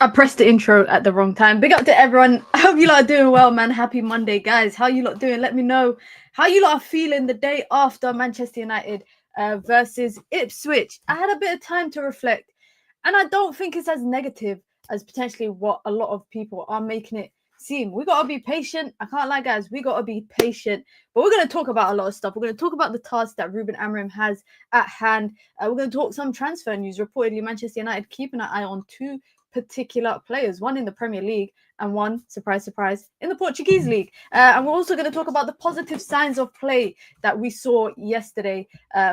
I pressed the intro at the wrong time. Big up to everyone. I hope you lot are doing well, man. Happy Monday, guys. How you lot doing? Let me know how you lot are feeling the day after Manchester United versus Ipswich. I had a bit of time to reflect, and I don't think it's as negative as potentially what a lot of people are making it seem. We got to be patient. I can't lie, guys. We got to be patient. But we're going to talk about a lot of stuff. We're going to talk about the task that Ruben Amorim has at hand. We're going to talk some transfer news. Reportedly, Manchester United keeping an eye on two particular players, one in the Premier League and one, surprise, surprise, in the Portuguese league. And we're also going to talk about the positive signs of play that we saw yesterday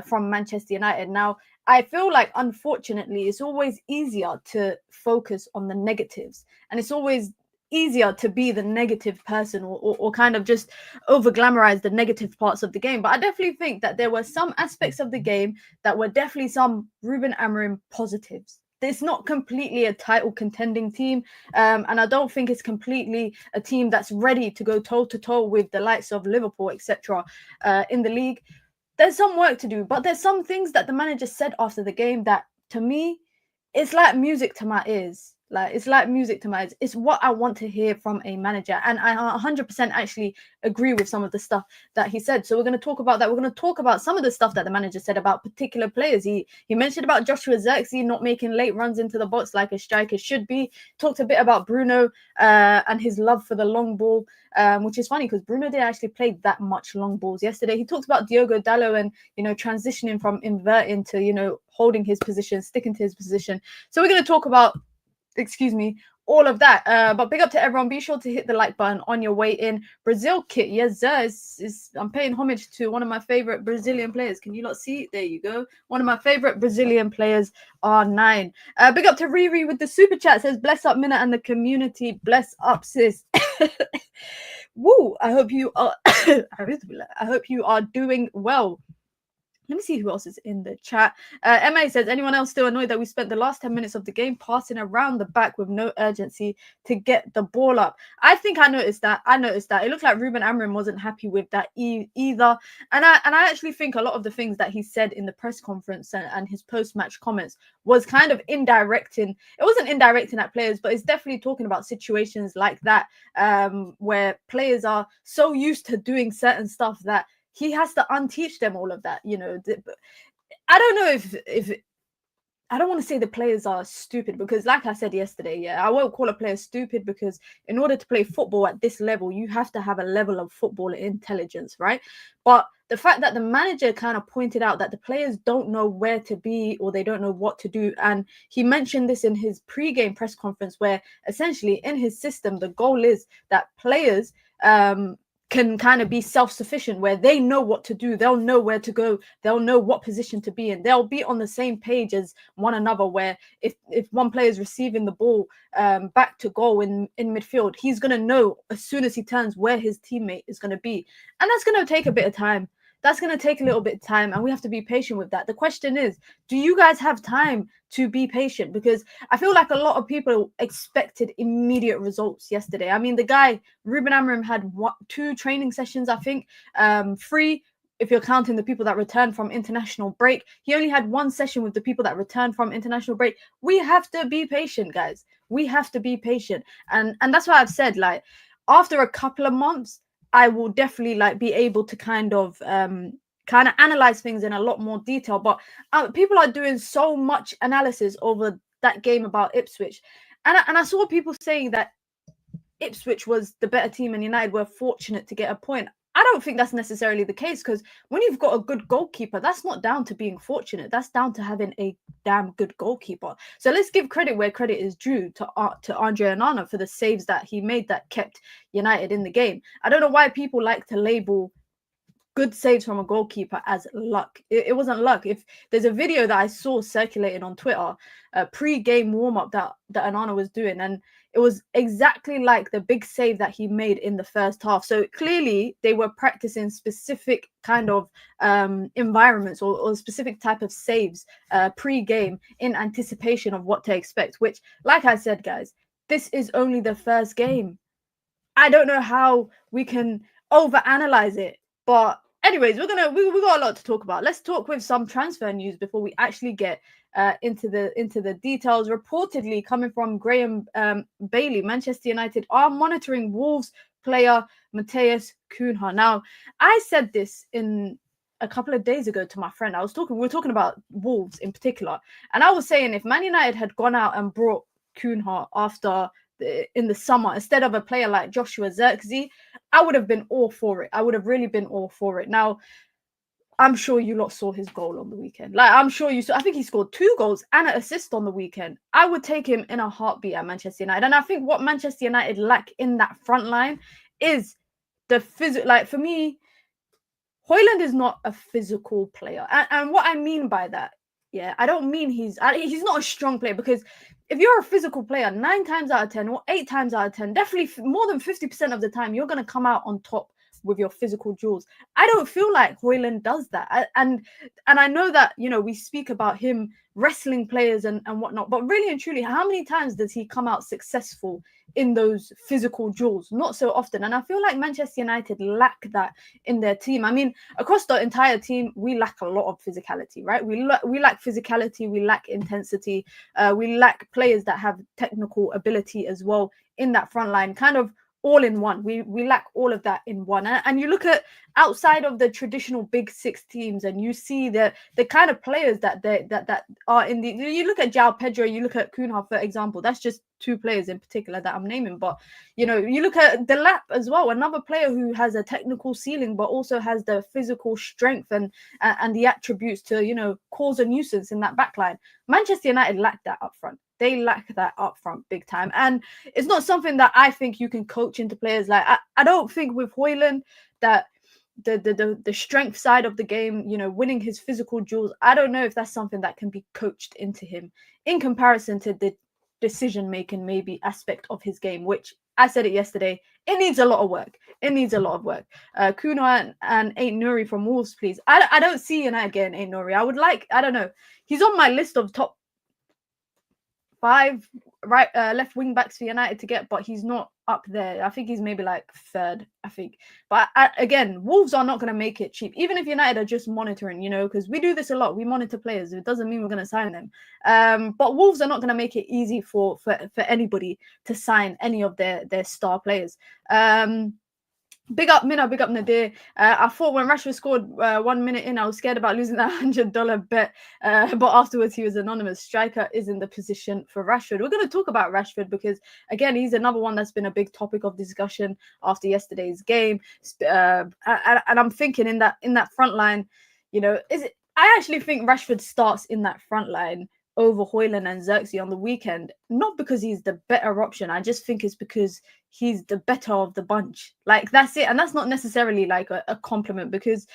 from Manchester United. Now, I feel like, unfortunately, it's always easier to focus on the negatives, and it's always easier to be the negative person or kind of just over glamorize the negative parts of the game. But I definitely think that there were some aspects of the game that were definitely some Ruben Amorim positives. It's not completely a title contending team, and I don't think it's completely a team that's ready to go toe to toe with the likes of Liverpool, etc. In the league. There's some work to do, but there's some things that the manager said after the game that, to me, it's like music to my ears. It's like music to my ears. It's what I want to hear from a manager, and I 100% actually agree with some of the stuff that he said. So we're going to talk about that. We're going to talk about some of the stuff that the manager said about particular players. He mentioned about Joshua Zirkzee not making late runs into the box like a striker should be. Talked a bit about Bruno and his love for the long ball, which is funny because Bruno didn't actually play that much long balls yesterday. He talked about Diogo Dalot and, transitioning from inverting to, holding his position, sticking to his position. So we're going to talk about, all of that. But big up to everyone. Be sure to hit the like button on your way in. Brazil kit, yes, sir. I'm paying homage to one of my favorite Brazilian players. Can you not see? There you go. One of my favorite Brazilian players, R9. Big up to Riri with the super chat. Says, bless up Minna and the community. Bless up, sis. Woo! I hope you are. I hope you are doing well. Let me see who else is in the chat. MA says, anyone else still annoyed that we spent the last 10 minutes of the game passing around the back with no urgency to get the ball up? I think I noticed that. It looked like Ruben Amorim wasn't happy with that either. And I actually think a lot of the things that he said in the press conference and his post-match comments was kind of indirecting. It wasn't indirecting at players, but it's definitely talking about situations like that where players are so used to doing certain stuff that he has to unteach them all of that, I don't know if I don't want to say the players are stupid, because like I said yesterday, I won't call a player stupid, because in order to play football at this level, you have to have a level of football intelligence, right? But the fact that the manager kind of pointed out that the players don't know where to be or they don't know what to do. And he mentioned this in his pre-game press conference, where essentially in his system, the goal is that players can kind of be self-sufficient, where they know what to do, they'll know where to go, they'll know what position to be in, they'll be on the same page as one another, where if one player is receiving the ball back to goal in midfield, he's going to know as soon as he turns where his teammate is going to be. And that's going to take a bit of time. That's going to take a little bit of time, and we have to be patient with that. The question is, do you guys have time to be patient? Because I feel like a lot of people expected immediate results yesterday. I mean, the guy, Ruben Amorim, had 2 training sessions, I think, 3 if you're counting the people that returned from international break. He only had 1 session with the people that returned from international break. We have to be patient, guys. We have to be patient. And that's why I've said, after a couple of months, I will definitely be able to kind of analyze things in a lot more detail. But people are doing so much analysis over that game about Ipswich, and I saw people saying that Ipswich was the better team and United were fortunate to get a point. I don't think that's necessarily the case, because when you've got a good goalkeeper, that's not down to being fortunate. That's down to having a damn good goalkeeper. So let's give credit where credit is due to Andre Onana for the saves that he made that kept United in the game. I don't know why people like to label good saves from a goalkeeper as luck. It wasn't luck. If there's a video that I saw circulating on Twitter, a pre-game warm-up that Onana was doing, and it was exactly like the big save that he made in the first half. So clearly they were practicing specific kind of environments or specific type of saves pre-game in anticipation of what to expect, which, like I said, guys, this is only the first game. I don't know how we can overanalyze it, but anyways, we got a lot to talk about. Let's talk with some transfer news before we actually get into the details. Reportedly coming from Graham Bailey, Manchester United are monitoring Wolves player Matheus Cunha. Now, I said this in a couple of days ago to my friend. We were talking about Wolves in particular, and I was saying if Man United had gone out and brought Cunha in the summer instead of a player like Joshua Zirkzee, I would have been all for it. I would have really been all for it. Now, I'm sure you lot saw his goal on the weekend. Like, I'm sure you saw. I think he scored 2 goals and an assist on the weekend. I would take him in a heartbeat at Manchester United. And I think what Manchester United lack in that front line is the physical. Like, for me, Højlund is not a physical player. And what I mean by that, yeah, I don't mean he's not a strong player, because if you're a physical player, 9 times out of 10 or 8 times out of 10, definitely more than 50% of the time, you're going to come out on top with your physical duels. I don't feel like Højlund does that. And I know that, you know, we speak about him wrestling players and whatnot, but really and truly, how many times does he come out successful in those physical duels? Not so often. And I feel like Manchester United lack that in their team. I mean, across the entire team, we lack a lot of physicality, right? We lack physicality, we lack intensity, we lack players that have technical ability as well in that front line, kind of all in one. We lack all of that in one. And you look at outside of the traditional big 6 teams, and you see the kind of players that are in the. You look at João Pedro, you look at Cunha, for example. That's just 2 players in particular that I'm naming. But you know, you look at Delap as well, another player who has a technical ceiling, but also has the physical strength and the attributes to, you know, cause a nuisance in that backline. Manchester United lack that up front. They lack that up front big time. And it's not something that I think you can coach into players. Like, I don't think with Højlund that the strength side of the game, you know, winning his physical duels, I don't know if that's something that can be coached into him in comparison to the decision-making maybe aspect of his game, which I said it yesterday, it needs a lot of work. It needs a lot of work. Cunha and Ain't Nuri from Wolves, please. I don't see United getting Ain't Nuri. I would like, I don't know. He's on my list of top 5 left wing backs for United to get, but he's not up there. I think he's maybe like 3rd, I think. But again, Wolves are not going to make it cheap, even if United are just monitoring, you know, because we do this a lot. We monitor players. It doesn't mean we're going to sign them. But Wolves are not going to make it easy for anybody to sign any of their star players. Big up Mina, big up Nadir. I thought when Rashford scored 1 minute in, I was scared about losing that $100 bet. But afterwards, he was anonymous. Striker is in the position for Rashford. We're going to talk about Rashford because, again, he's another one that's been a big topic of discussion after yesterday's game. And I'm thinking in that front line, you know, I actually think Rashford starts in that front line over Højlund and Zirkzee on the weekend, not because he's the better option. I just think it's because he's the better of the bunch. Like, that's it. And that's not necessarily like a compliment, because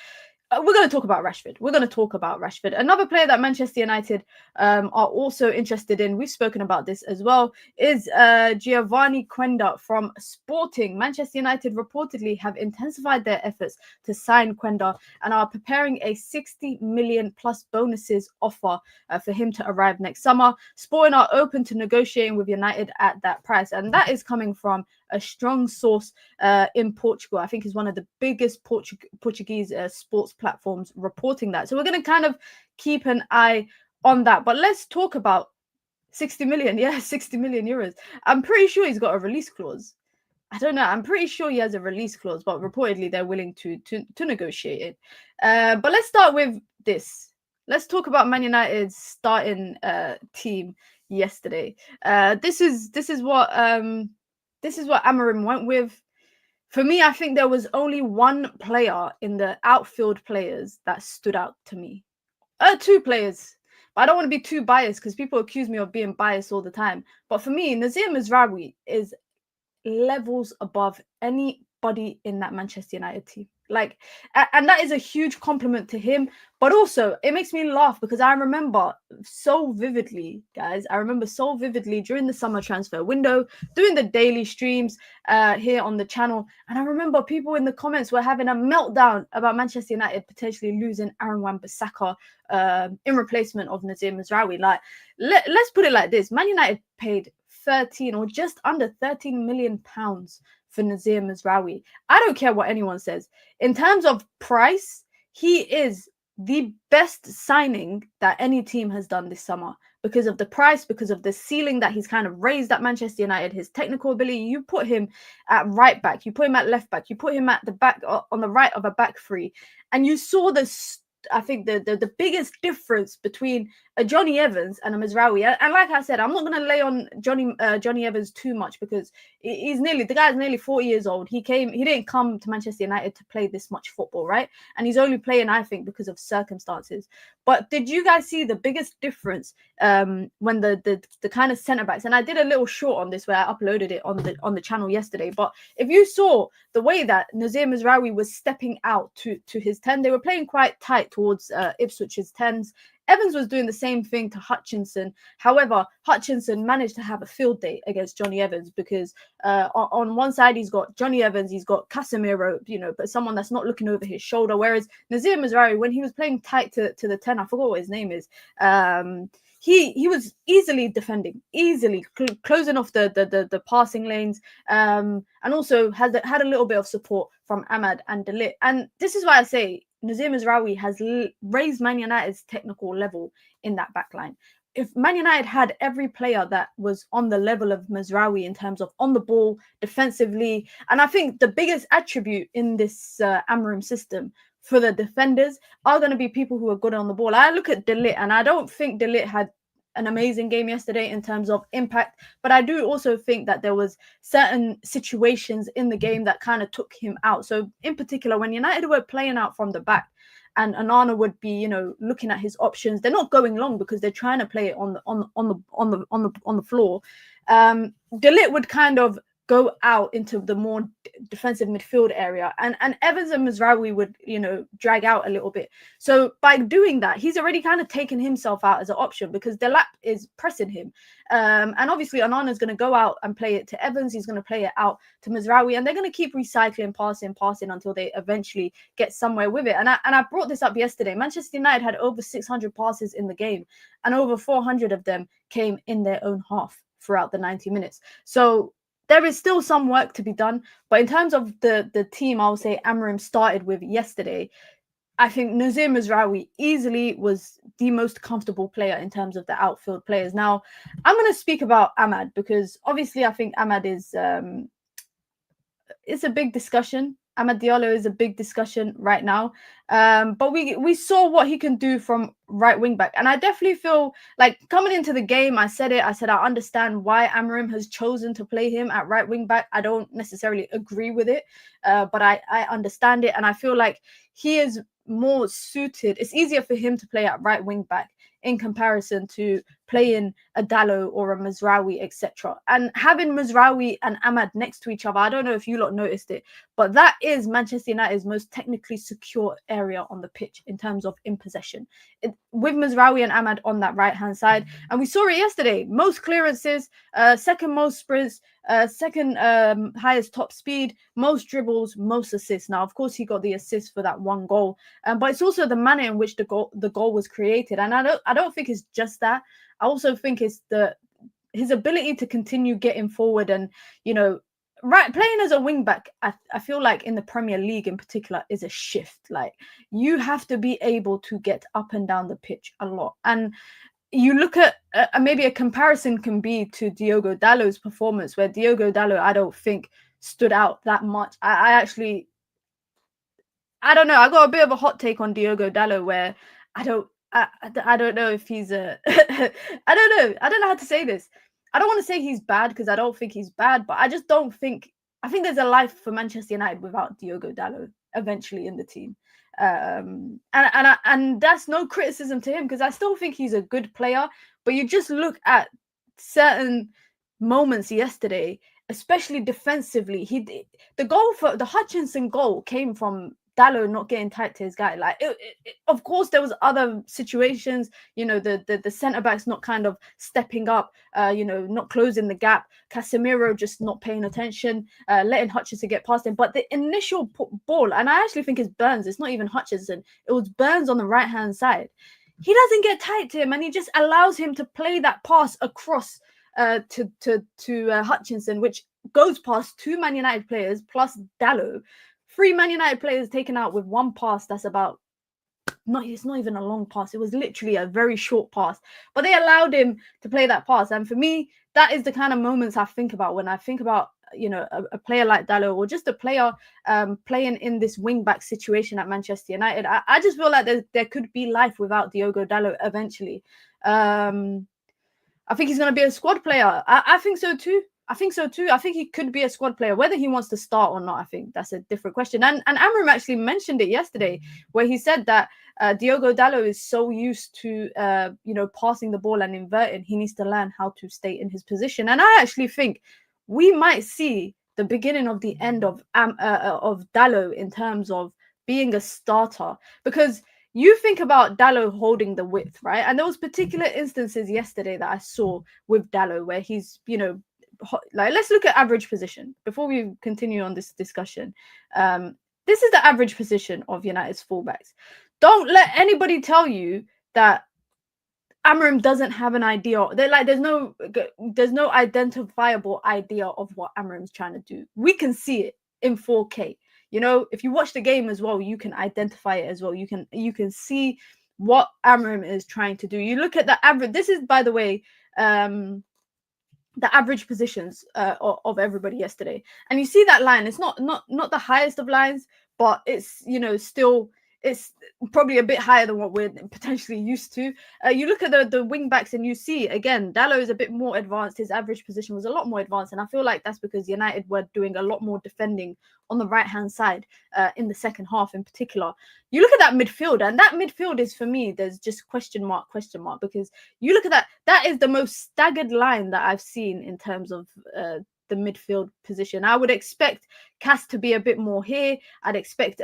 we're going to talk about Rashford. We're going to talk about Rashford. Another player that Manchester United are also interested in, we've spoken about this as well, is Giovanni Quenda from Sporting. Manchester United reportedly have intensified their efforts to sign Quenda and are preparing a 60 million plus bonuses offer for him to arrive next summer. Sporting are open to negotiating with United at that price. And that is coming from a strong source in Portugal. I think is one of the biggest Portuguese sports platforms reporting that. So we're going to kind of keep an eye on that. But let's talk about 60 million. Yeah, 60 million euros. I'm pretty sure he's got a release clause. I don't know. I'm pretty sure he has a release clause, but reportedly they're willing to negotiate it. But let's start with this. Let's talk about Man United's starting team yesterday. This is what Amorim went with. For me, I think there was only one player in the outfield players that stood out to me. 2 players. But I don't want to be too biased because people accuse me of being biased all the time. But for me, Nazir Mazraoui is levels above anybody in that Manchester United team. Like, and that is a huge compliment to him. But also, it makes me laugh because I remember so vividly, guys. I remember so vividly during the summer transfer window, doing the daily streams here on the channel. And I remember people in the comments were having a meltdown about Manchester United potentially losing Aaron Wan-Bissaka in replacement of Nazir Mazraoui. Like, let's put it like this. Man United paid 13 or just under 13 million pounds for Nazir Mazraoui. I don't care what anyone says. In terms of price, he is the best signing that any team has done this summer because of the price, because of the ceiling that he's kind of raised at Manchester United, his technical ability. You put him at right back, you put him at left back, you put him at the back on the right of a back three, and you saw this. I think the biggest difference between a Johnny Evans and a Mazraoui, and like I said, I'm not going to lay on Johnny Evans too much because the guy's nearly 40 years old. He didn't come to Manchester United to play this much football, right? And he's only playing, I think, because of circumstances. But did you guys see the biggest difference when the kind of centre backs? And I did a little short on this where I uploaded it on the channel yesterday. But if you saw the way that Nazir Mazraoui was stepping out to his 10, they were playing quite tight towards Ipswich's 10s. Evans was doing the same thing to Hutchinson. However, Hutchinson managed to have a field day against Johnny Evans because on one side he's got Johnny Evans, he's got Casemiro, but someone that's not looking over his shoulder. Whereas Nazir Mazraoui, when he was playing tight to the 10, I forgot what his name is. He was easily defending, closing off the passing lanes, and also had a little bit of support from Ahmad and De Ligt. And this is why I say Nazir Mazraoui has raised Man United's technical level in that backline. If Man United had every player that was on the level of Mazraoui in terms of on the ball, defensively, and I think the biggest attribute in this Amorim system for the defenders are going to be people who are good on the ball. I look at De Ligt, and I don't think De Ligt had an amazing game yesterday in terms of impact, but I do also think that there was certain situations in the game that kind of took him out. So in particular, when United were playing out from the back and Onana would be, looking at his options, they're not going long because they're trying to play it on the floor. De Ligt would kind of go out into the more defensive midfield area, and Evans and Mazraoui would drag out a little bit. So by doing that, he's already kind of taken himself out as an option because Delap is pressing him, and obviously Onana is going to go out and play it to Evans. He's going to play it out to Mazraoui, and they're going to keep recycling, passing until they eventually get somewhere with it. And I brought this up yesterday. Manchester United had over 600 passes in the game, and over 400 of them came in their own half throughout the 90 minutes. So there is still some work to be done, but in terms of the team, I would say Amorim started with yesterday. I think Nazir Mazraoui easily was the most comfortable player in terms of the outfield players. Now, I'm going to speak about Ahmad because obviously I think Ahmad is it's a big discussion. Amad Diallo is a big discussion right now. But we saw what he can do from right wing back. And I definitely feel like coming into the game, I said I understand why Amorim has chosen to play him at right wing back. I don't necessarily agree with it, but I understand it. And I feel like he is more suited. It's easier for him to play at right wing back in comparison to playing a Dallo or a Mazraoui, etc. And having Mazraoui and Ahmad next to each other, I don't know if you lot noticed it, but that is Manchester United's most technically secure area on the pitch in terms of in possession. With Mazraoui and Ahmad on that right-hand side, and we saw it yesterday, most clearances, second most sprints, second highest top speed, most dribbles, most assists. Now, of course, he got the assist for that one goal, but it's also the manner in which the goal was created. And I don't think it's just that. I also think it's his ability to continue getting forward and, playing as a wing back. I feel like in the Premier League in particular is a shift. Like, you have to be able to get up and down the pitch a lot. And you look at maybe a comparison can be to Diogo Dallo's performance, where Diogo Dallo, I don't think, stood out that much. I don't know. I got a bit of a hot take on Diogo Dallo where I don't know if he's a I don't know how to say this. I don't want to say he's bad because I don't think he's bad, but I just don't think I think there's a life for Manchester United without Diogo Dallo eventually in the team. And that's no criticism to him because I still think he's a good player, but you just look at certain moments yesterday, especially defensively. The goal for the Hutchinson goal came from Dallo not getting tight to his guy. Like, of course, there was other situations. The centre backs not kind of stepping up. Not closing the gap. Casemiro just not paying attention, letting Hutchinson get past him. But the initial ball, and I actually think it's Burns. It's not even Hutchinson. It was Burns on the right hand side. He doesn't get tight to him, and he just allows him to play that pass across to Hutchinson, which goes past 2 Man United players plus Dalot. 3 Man United players taken out with one pass. That's about it's not even a long pass. It was literally a very short pass, but they allowed him to play that pass. And for me, that is the kind of moments I think about when I think about, you know, a player like Dalot, or just a player playing in this wing back situation at Manchester United. I just feel like there could be life without Diogo Dalot eventually. I think he's going to be a squad player. I think so too. I think he could be a squad player. Whether he wants to start or not, I think that's a different question. And Amorim actually mentioned it yesterday, where he said that Diogo Dalot is so used to you know, passing the ball and inverting, he needs to learn how to stay in his position. And I actually think we might see the beginning of the end of Dalot in terms of being a starter, because you think about Dalot holding the width, right? And there was particular instances yesterday that I saw with Dalot where he's, you know, like, let's look at average position before we continue on this discussion. This is the average position of United's fullbacks. Don't let anybody tell you that Amorim doesn't have an idea. There's no identifiable idea of what Amorim's trying to do. We can see it in 4K. You know, if you watch the game as well, you can identify it as well. You can see what Amorim is trying to do. You look at the average. This is, by the way, the average positions of everybody yesterday, and you see that line. It's not the highest of lines, but it's, you know, still, it's probably a bit higher than what we're potentially used to. You look at the wing backs and you see, again, Dalot is a bit more advanced. His average position was a lot more advanced. And I feel like that's because United were doing a lot more defending on the right-hand side in the second half in particular. You look at that midfield, and that midfield is, for me, there's just question mark, because you look at that is the most staggered line that I've seen in terms of the midfield position. I would expect Cass to be a bit more here. I'd expect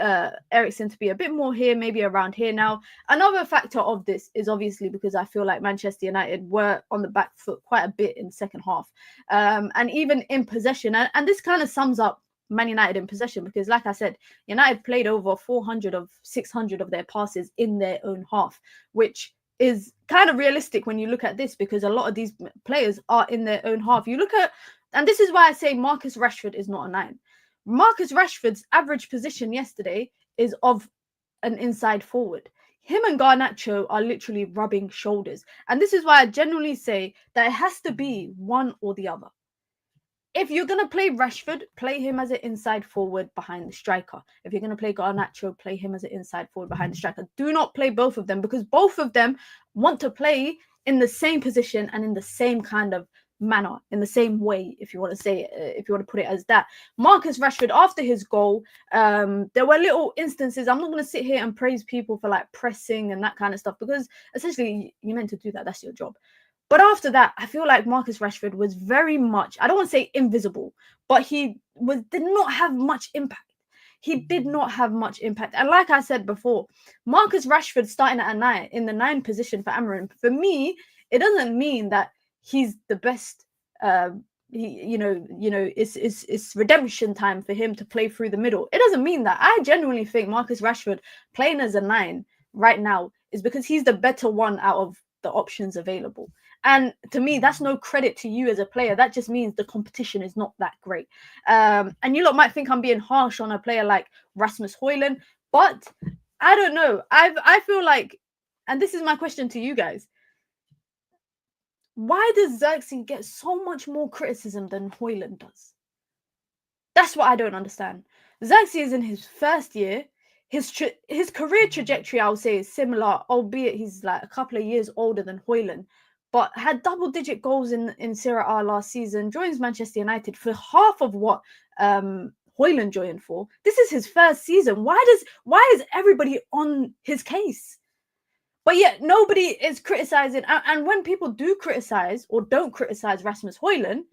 Eriksen to be a bit more here, maybe around here. Now, another factor of this is obviously because I feel like Manchester United were on the back foot quite a bit in the second half, and even in possession. And this kind of sums up Man United in possession, because, like I said, United played over 400 of 600 of their passes in their own half, which is kind of realistic when you look at this, because a lot of these players are in their own half. You look at, and this is why I say Marcus Rashford is not a 9. Marcus Rashford's average position yesterday is of an inside forward. Him and Garnacho are literally rubbing shoulders. And this is why I genuinely say that it has to be one or the other. If you're going to play Rashford, play him as an inside forward behind the striker. If you're going to play Garnacho, play him as an inside forward behind the striker. Do not play both of them, because both of them want to play in the same position and in the same kind of manner, in the same way, if you want to say it, if you want to put it as that. Marcus Rashford, after his goal, there were little instances. I'm not going to sit here and praise people for like pressing and that kind of stuff, because essentially you're meant to do that. That's your job. But after that, I feel like Marcus Rashford was very much, I don't want to say invisible, but he did not have much impact. He did not have much impact. And like I said before, Marcus Rashford starting at a 9, in the 9 position for Amorim, for me, it doesn't mean that he's the best. It's redemption time for him to play through the middle. It doesn't mean that. I genuinely think Marcus Rashford playing as a 9 right now is because he's the better one out of the options available. And to me, that's no credit to you as a player. That just means the competition is not that great. And you lot might think I'm being harsh on a player like Rasmus Højlund, but I don't know. I feel like, and this is my question to you guys, why does Xerxes get so much more criticism than Højlund does? That's what I don't understand. Xerxes is in his first year. His career trajectory, I would say, is similar, albeit he's like a couple of years older than Højlund, but had double-digit goals in Serie A last season, joins Manchester United for half of what Højlund joined for. This is his first season. Why is everybody on his case? But yet nobody is criticizing. And when people do criticize or don't criticize Rasmus Højlund,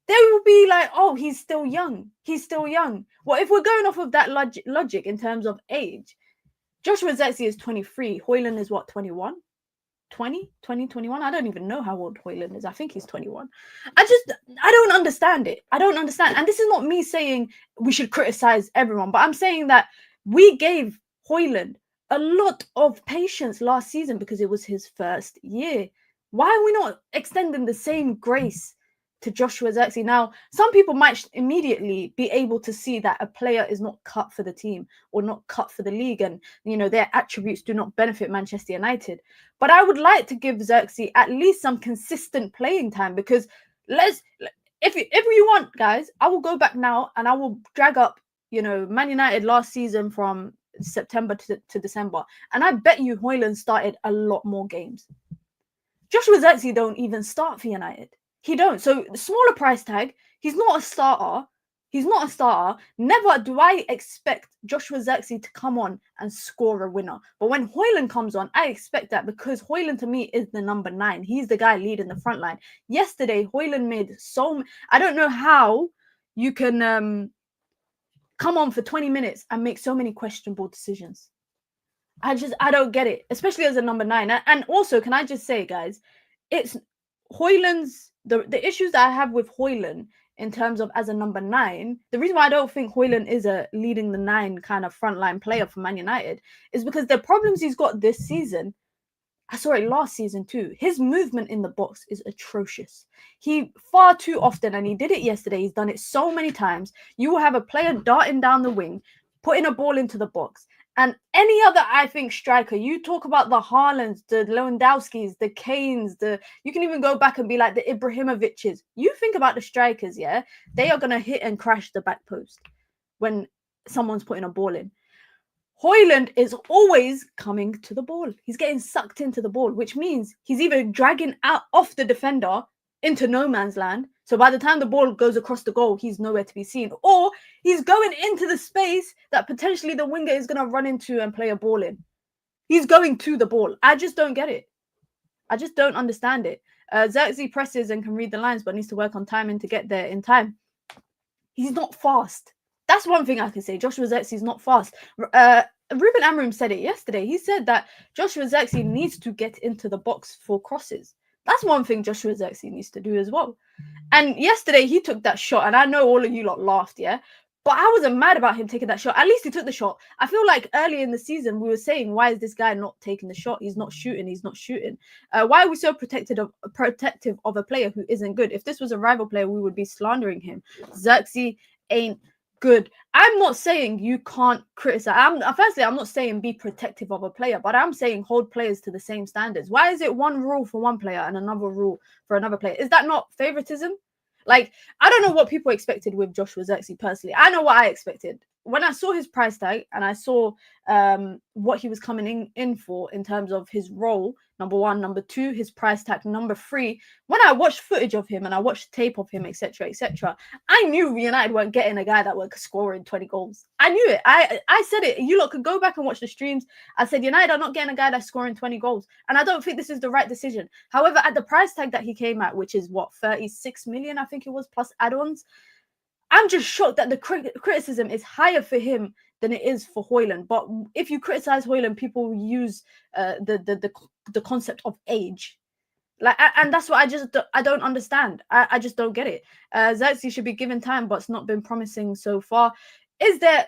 they will be like, oh, he's still young. He's still young. Well, if we're going off of that logic in terms of age, Joshua Zexi is 23. Højlund is what, 21? 21? I don't even know how old Højlund is. I think he's 21. I don't understand it. I don't understand. And this is not me saying we should criticize everyone, but I'm saying that we gave Højlund a lot of patience last season because it was his first year. Why are we not extending the same grace to Joshua Zirkzee? Now, some people might immediately be able to see that a player is not cut for the team or not cut for the league, and their attributes do not benefit Manchester United. But I would like to give Zirkzee at least some consistent playing time, because if you want, guys, I will go back now and I will drag up, Man United last season from September to December, and I bet you Højlund started a lot more games. Joshua Zirkzee don't even start for United. He don't. So the smaller price tag, he's not a starter. He's not a starter. Never do I expect Joshua Zirkzee to come on and score a winner. But when Højlund comes on, I expect that, because Højlund to me is the number 9. He's the guy leading the front line. Yesterday, Højlund made I don't know how you can come on for 20 minutes and make so many questionable decisions. I don't get it, especially as a number 9. And also, can I just say, guys, it's Højlund's, the issues that I have with Højlund in terms of as a number 9, the reason why I don't think Højlund is a leading the 9 kind of frontline player for Man United is because the problems he's got this season, I saw it last season too. His movement in the box is atrocious. He far too often, and he did it yesterday, he's done it so many times, you will have a player darting down the wing, putting a ball into the box. And any other, I think, striker, you talk about the Haalands, the Lewandowskis, the Kanes, you can even go back and be like the Ibrahimoviches. You think about the strikers, yeah? They are going to hit and crash the back post when someone's putting a ball in. Højlund is always coming to the ball. He's getting sucked into the ball, which means he's either dragging out off the defender into no man's land. So by the time the ball goes across the goal, he's nowhere to be seen. Or he's going into the space that potentially the winger is going to run into and play a ball in. He's going to the ball. I just don't get it. I just don't understand it. Zirkzee presses and can read the lines, but needs to work on timing to get there in time. He's not fast. That's one thing I can say. Joshua Zirkzee is not fast. Ruben Amorim said it yesterday. He said that Joshua Zirkzee needs to get into the box for crosses. That's one thing Joshua Zirkzee needs to do as well. And yesterday he took that shot, and I know all of you lot laughed, yeah? But I wasn't mad about him taking that shot. At least he took the shot. I feel like early in the season we were saying, why is this guy not taking the shot? He's not shooting. He's not shooting. Why are we so protective of a player who isn't good? If this was a rival player, we would be slandering him. Zirkzee ain't good. I'm not saying you can't criticize. Firstly, I'm not saying be protective of a player, but I'm saying hold players to the same standards. Why is it one rule for one player and another rule for another player? Is that not favoritism? Like, I don't know what people expected with Joshua Zirkzee personally. I know what I expected. When I saw his price tag and I saw what he was coming in for in terms of his role, number 1, number 2, his price tag, number 3, when I watched footage of him and I watched tape of him, etc., I knew United weren't getting a guy that was scoring 20 goals. I knew it. I said it. You lot could go back and watch the streams. I said United are not getting a guy that's scoring 20 goals. And I don't think this is the right decision. However, at the price tag that he came at, which is what, 36 million, I think it was, plus add-ons, I'm just shocked that the criticism is higher for him than it is for Højlund. But if you criticize Højlund, people use the concept of age, and that's what I don't understand. I just don't get it. Zirkzee should be given time, but it's not been promising so far. Is there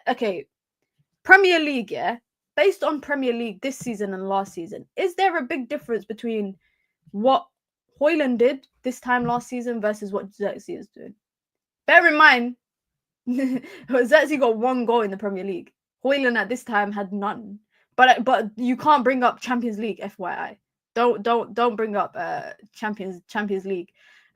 Premier League? Yeah, based on Premier League this season and last season, is there a big difference between what Højlund did this time last season versus what Zirkzee is doing? Bear in mind, Zirkzee got 1 goal in the Premier League. Højlund at this time had none. But you can't bring up Champions League, FYI. Don't bring up Champions League.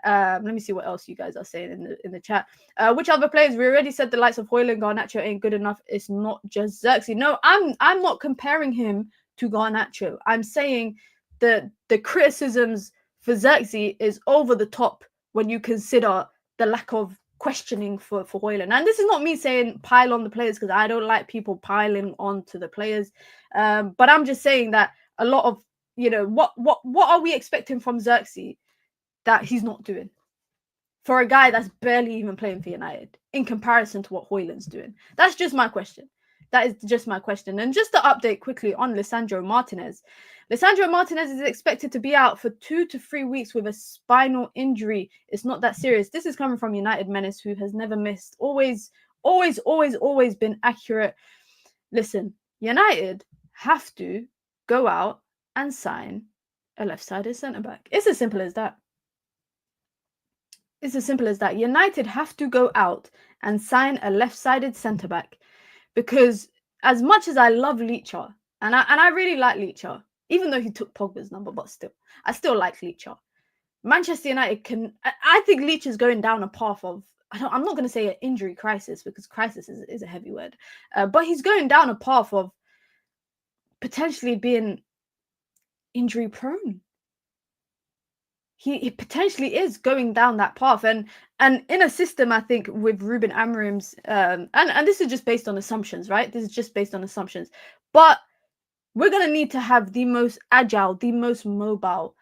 Let me see what else you guys are saying in the chat. Which other players? We already said the likes of Højlund, Garnacho ain't good enough. It's not just Zirkzee. No, I'm not comparing him to Garnacho. I'm saying the criticisms for Zirkzee is over the top when you consider the lack of questioning for Højlund. And this is not me saying pile on the players, because I don't like people piling on to the players. But I'm just saying that a lot of, what are we expecting from Zirkzee that he's not doing for a guy that's barely even playing for United in comparison to what Højlund's doing? That's just my question. That is just my question. And just to update quickly on Lisandro Martinez. Lisandro Martinez is expected to be out for 2 to 3 weeks with a spinal injury. It's not that serious. This is coming from United Menace, who has never missed. Always been accurate. Listen, United have to go out and sign a left-sided centre-back. It's as simple as that. It's as simple as that. United have to go out and sign a left-sided centre-back, because as much as I love Leacher, and I really like Leacher, even though he took Pogba's number, but still, I still like Leacher. Manchester United can. I think Leach is going down a path of. I'm not going to say an injury crisis, because crisis is a heavy word, but he's going down a path of potentially being injury prone. He potentially is going down that path, and in a system, I think, with Ruben Amorim's and this is just based on assumptions, right? This is just based on assumptions, but we're going to need to have the most agile, the most mobile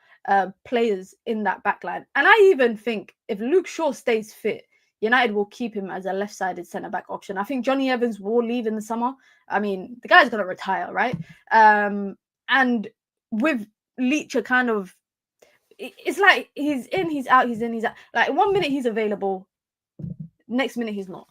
players in that backline. And I even think if Luke Shaw stays fit, United will keep him as a left-sided centre-back option. I think Johnny Evans will leave in the summer. I mean, the guy's going to retire, right? And with Leacher kind of, it's like he's in, he's out, he's in, he's out. Like 1 minute he's available, next minute he's not.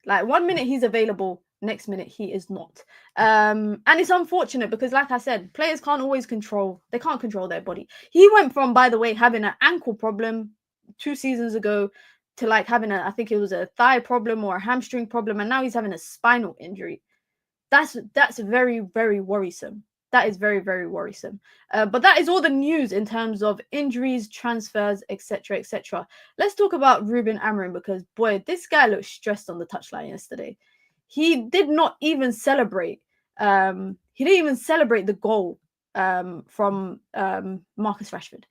Like 1 minute he's available, next minute he is not. And it's unfortunate because, like I said, players can't always control their body. He went from, by the way, having an ankle problem 2 seasons ago to like having I think it was a thigh problem or a hamstring problem, and now he's having a spinal injury. That's very, very worrisome. That is very, very worrisome. But that is all the news in terms of injuries, transfers, etc., etc. Let's talk about Ruben Amorim, because, boy, this guy looked stressed on the touchline yesterday. He did not even celebrate. He didn't even celebrate the goal from Marcus Rashford.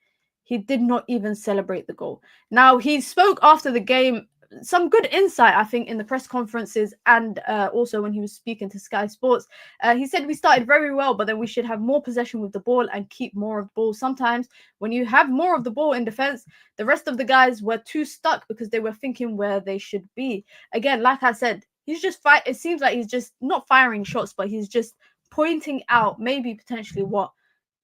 He did not even celebrate the goal. Now, he spoke after the game, some good insight, I think, in the press conferences, and also when he was speaking to Sky Sports. He said we started very well, but then we should have more possession with the ball and keep more of the ball. Sometimes when you have more of the ball in defense, the rest of the guys were too stuck because they were thinking where they should be. Again, like I said, he's just it seems like he's just not firing shots, but he's just pointing out maybe potentially what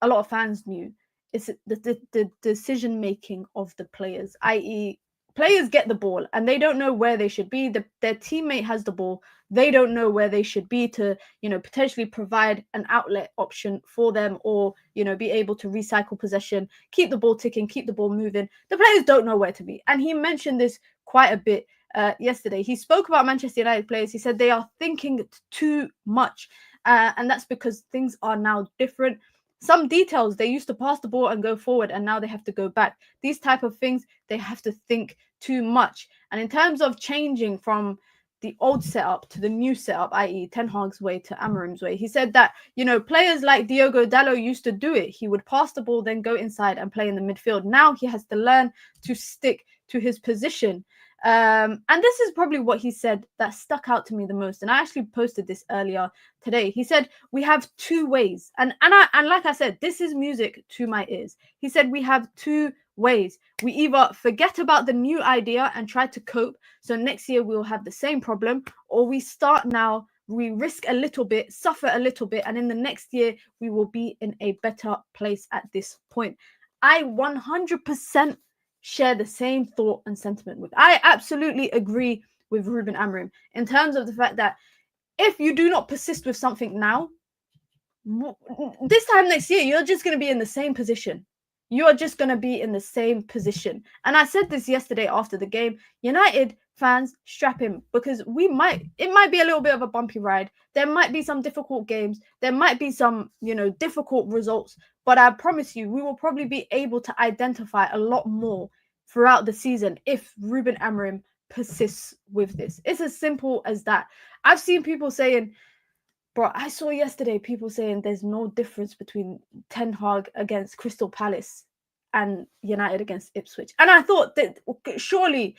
a lot of fans knew. It's the decision making of the players, i.e., players get the ball and they don't know where they should be. Their teammate has the ball. They don't know where they should be to, potentially provide an outlet option for them, or, be able to recycle possession, keep the ball ticking, keep the ball moving. The players don't know where to be. And he mentioned this quite a bit yesterday. He spoke about Manchester United players. He said they are thinking too much. And that's because things are now different. Some details, they used to pass the ball and go forward, and now they have to go back. These type of things, they have to think too much. And in terms of changing from the old setup to the new setup, i.e. Ten Hag's way to Amorim's way, he said that, players like Diogo Dalot used to do it. He would pass the ball, then go inside and play in the midfield. Now he has to learn to stick to his position. And this is probably what he said that stuck out to me the most. And I actually posted this earlier today. He said, we have 2 ways. And like I said, this is music to my ears. He said, we have 2 ways. We either forget about the new idea and try to cope, so next year we'll have the same problem, or we start now, we risk a little bit, suffer a little bit, and in the next year we will be in a better place at this point. I 100% share the same thought and sentiment with. I absolutely agree with Ruben Amorim in terms of the fact that if you do not persist with something now, this time next year, you're just going to be in the same position. You are just going to be in the same position. And I said this yesterday after the game. United fans, strap in, because it might be a little bit of a bumpy ride. There might be some difficult games. There might be some, difficult results. But I promise you, we will probably be able to identify a lot more throughout the season if Ruben Amorim persists with this. It's as simple as that. I've seen people saying, bro, I saw yesterday people saying there's no difference between Ten Hag against Crystal Palace and United against Ipswich. And I thought that surely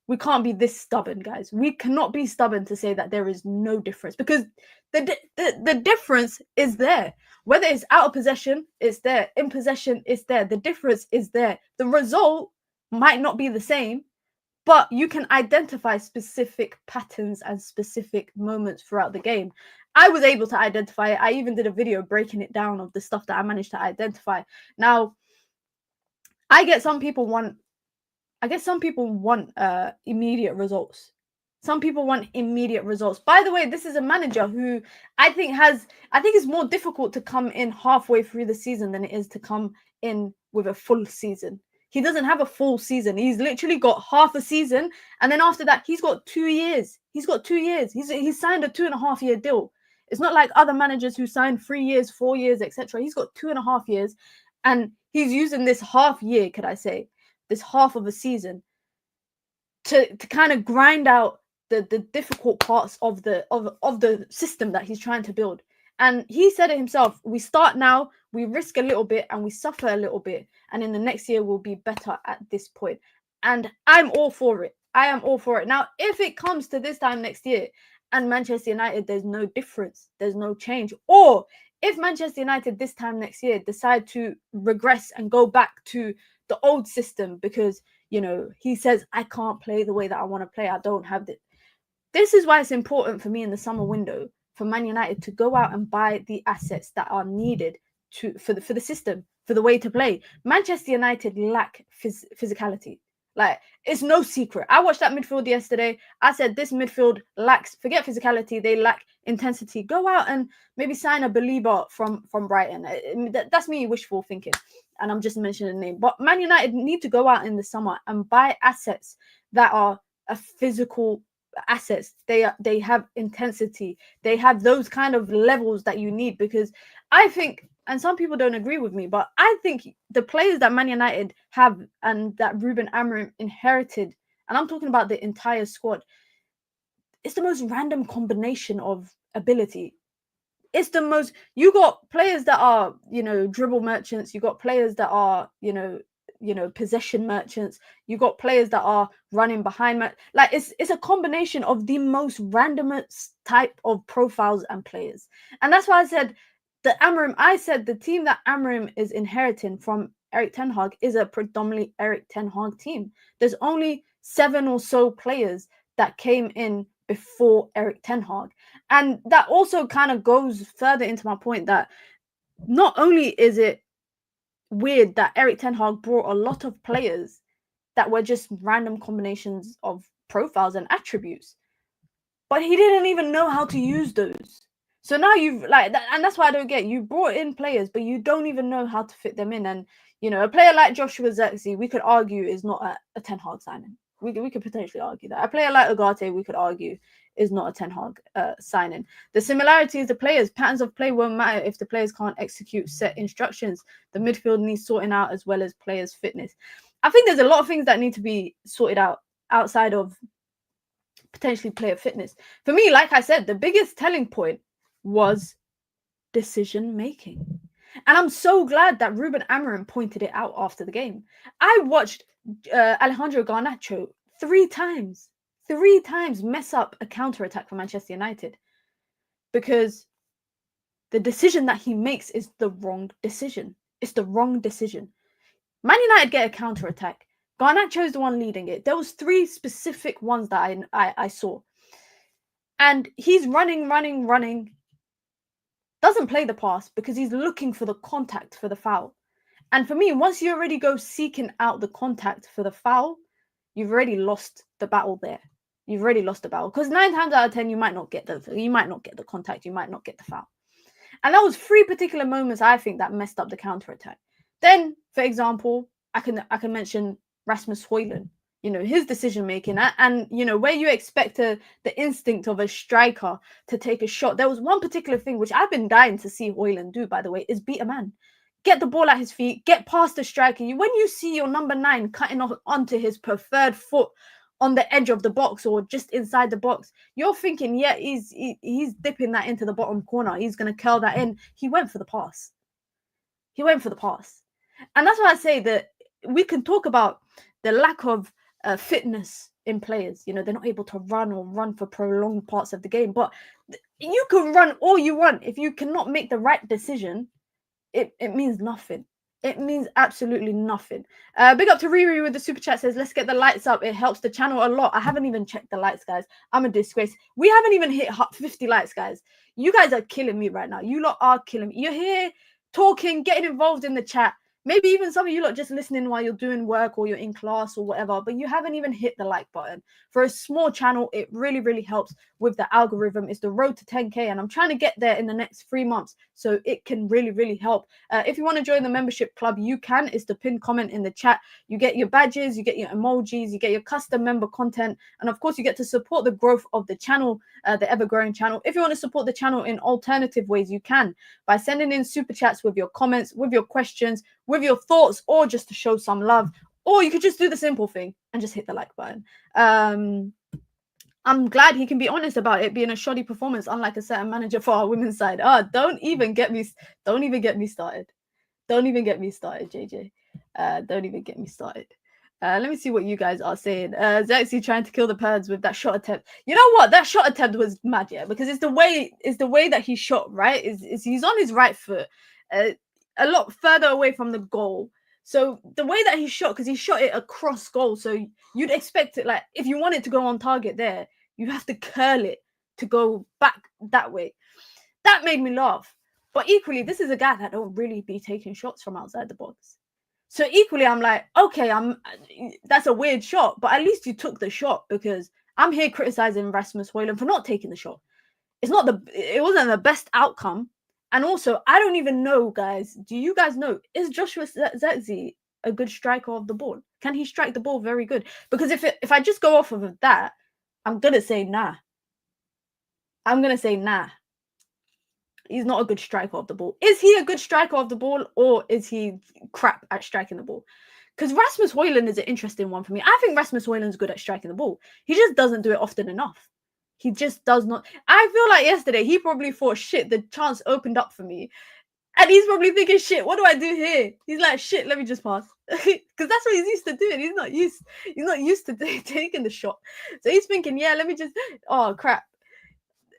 we can't be this stubborn, guys. We cannot be stubborn to say that there is no difference, because the difference is there. Whether it's out of possession, it's there. In possession, it's there. The difference is there. The result might not be the same, but you can identify specific patterns and specific moments throughout the game. I was able to identify it. I even did a video breaking it down of the stuff that I managed to identify. Now, I get some people want immediate results. Some people want immediate results. By the way, this is a manager who I think it's more difficult to come in halfway through the season than it is to come in with a full season. He doesn't have a full season. He's literally got half a season, and then after that, he's got 2 years. He's got 2 years. He's signed a 2.5 year deal. It's not like other managers who signed 3 years, 4 years, etc. He's got 2.5 years, and he's using this half year, could I say, this half of a season to kind of grind out the difficult parts of the system that he's trying to build. And he said it himself, we start now, we risk a little bit, and we suffer a little bit, and in the next year we'll be better at this point. And I'm all for it. I am all for it. Now, if it comes to this time next year and Manchester United, there's no difference, there's no change, or if Manchester United this time next year decide to regress and go back to the old system because, you know, he says, I can't play the way that I want to play, I don't have the... This is why it's important for me in the summer window for Man United to go out and buy the assets that are needed for the system, for the way to play. Manchester United lack physicality. Like, it's no secret. I watched that midfield yesterday. I said this midfield lacks, forget physicality, they lack intensity. Go out and maybe sign a believer from Brighton. That's me wishful thinking, and I'm just mentioning the name. But Man United need to go out in the summer and buy assets that are a physical assets. They have intensity. They have those kind of levels that you need, because I think, and some people don't agree with me, but I think the players that Man United have and that Ruben Amorim inherited, and I'm talking about the entire squad, it's the most random combination of ability. It's the most, you got players that are, you know, dribble merchants, you got players that are, you know, possession merchants, you got players that are running behind, like it's a combination of the most randomest type of profiles and players. And that's why I said the team that Amorim is inheriting from Erik ten Hag is a predominantly Erik ten Hag team. There's only 7 or so players that came in before Erik ten Hag. And that also kind of goes further into my point that not only is it weird that Erik ten Hag brought a lot of players that were just random combinations of profiles and attributes, but he didn't even know how to use those. So now you've like that, and that's why I don't get, you brought in players, but you don't even know how to fit them in. And you know, a player like Joshua Zirkzee, we could argue is not a Ten Hag signing. We could potentially argue that. A player like Ugarte, we could argue, is not a Ten Hag signing. The similarities, the players, patterns of play won't matter if the players can't execute set instructions. The midfield needs sorting out as well as players' fitness. I think there's a lot of things that need to be sorted out outside of potentially player fitness. For me, like I said, the biggest telling point was decision making. And I'm so glad that Ruben Amorim pointed it out after the game. I watched Alejandro Garnacho 3 times mess up a counter-attack for Manchester United, because the decision that he makes is the wrong decision. It's the wrong decision. Man United get a counter-attack. Garnacho is the one leading it. There was 3 specific ones that I saw. And he's running. Doesn't play the pass because he's looking for the contact for the foul. And for me, once you already go seeking out the contact for the foul, you've already lost the battle there. You've already lost the battle, because 9 times out of 10 you might not get the contact, you might not get the foul. And that was 3 particular moments I think that messed up the counter-attack. Then, for example, I can mention Rasmus Højlund. You know, his decision making, and you know, where you expect the instinct of a striker to take a shot. There was one particular thing which I've been dying to see Højlund do, by the way, is beat a man. Get the ball at his feet, get past the striker. When you see your number 9 cutting off onto his preferred foot on the edge of the box or just inside the box, you're thinking, yeah, he's dipping that into the bottom corner. He's going to curl that in. He went for the pass. And that's why I say that we can talk about the lack of fitness in players. You know, they're not able to run for prolonged parts of the game. But you can run all you want. If you cannot make the right decision, it means nothing. It means absolutely nothing. Big up to Riri with the super chat, says, let's get the lights up. It helps the channel a lot. I haven't even checked the lights, guys. I'm a disgrace. We haven't even hit 50 likes, guys. You guys are killing me right now. You lot are killing me. You're here talking, getting involved in the chat. Maybe even some of you lot just listening while you're doing work or you're in class or whatever, but you haven't even hit the like button. For a small channel, it really, really helps with the algorithm. It's the road to 10K, and I'm trying to get there in the next 3 months, so it can really, really help. If you want to join the membership club, you can. It's the pinned comment in the chat. You get your badges, you get your emojis, you get your custom member content, and of course, you get to support the growth of the channel, the ever-growing channel. If you want to support the channel in alternative ways, you can by sending in super chats with your comments, with your questions, with your thoughts, or just to show some love. Or you could just do the simple thing and just hit the like button. I'm glad he can be honest about it being a shoddy performance, unlike a certain manager for our women's side. Don't even get me started. Don't even get me started, JJ. Don't even get me started. Let me see what you guys are saying. Zexy trying to kill the Purds with that shot attempt. You know what? That shot attempt was mad, yeah, because it's the way that he shot, right? Is he's on his right foot, a lot further away from the goal. So the way that he shot, because he shot it across goal, so you'd expect it, like, if you want it to go on target there, you have to curl it to go back that way. That made me laugh. But equally, this is a guy that don't really be taking shots from outside the box. So equally, I'm like, okay, that's a weird shot, but at least you took the shot, because I'm here criticizing Rasmus Højlund for not taking the shot. It wasn't the best outcome. And also, I don't even know, guys. Do you guys know, is Joshua Zexy a good striker of the ball? Can he strike the ball very good? Because if I just go off of that, I'm going to say nah. I'm going to say nah. He's not a good striker of the ball. Is he a good striker of the ball, or is he crap at striking the ball? Because Rasmus Højlund is an interesting one for me. I think Rasmus Højlund's good at striking the ball. He just doesn't do it often enough. He just does not. I feel like yesterday he probably thought, shit, the chance opened up for me. And he's probably thinking, shit, what do I do here? He's like, shit, let me just pass. Because that's what he's used to doing. He's not used to taking the shot. So he's thinking, yeah, let me just, oh, crap.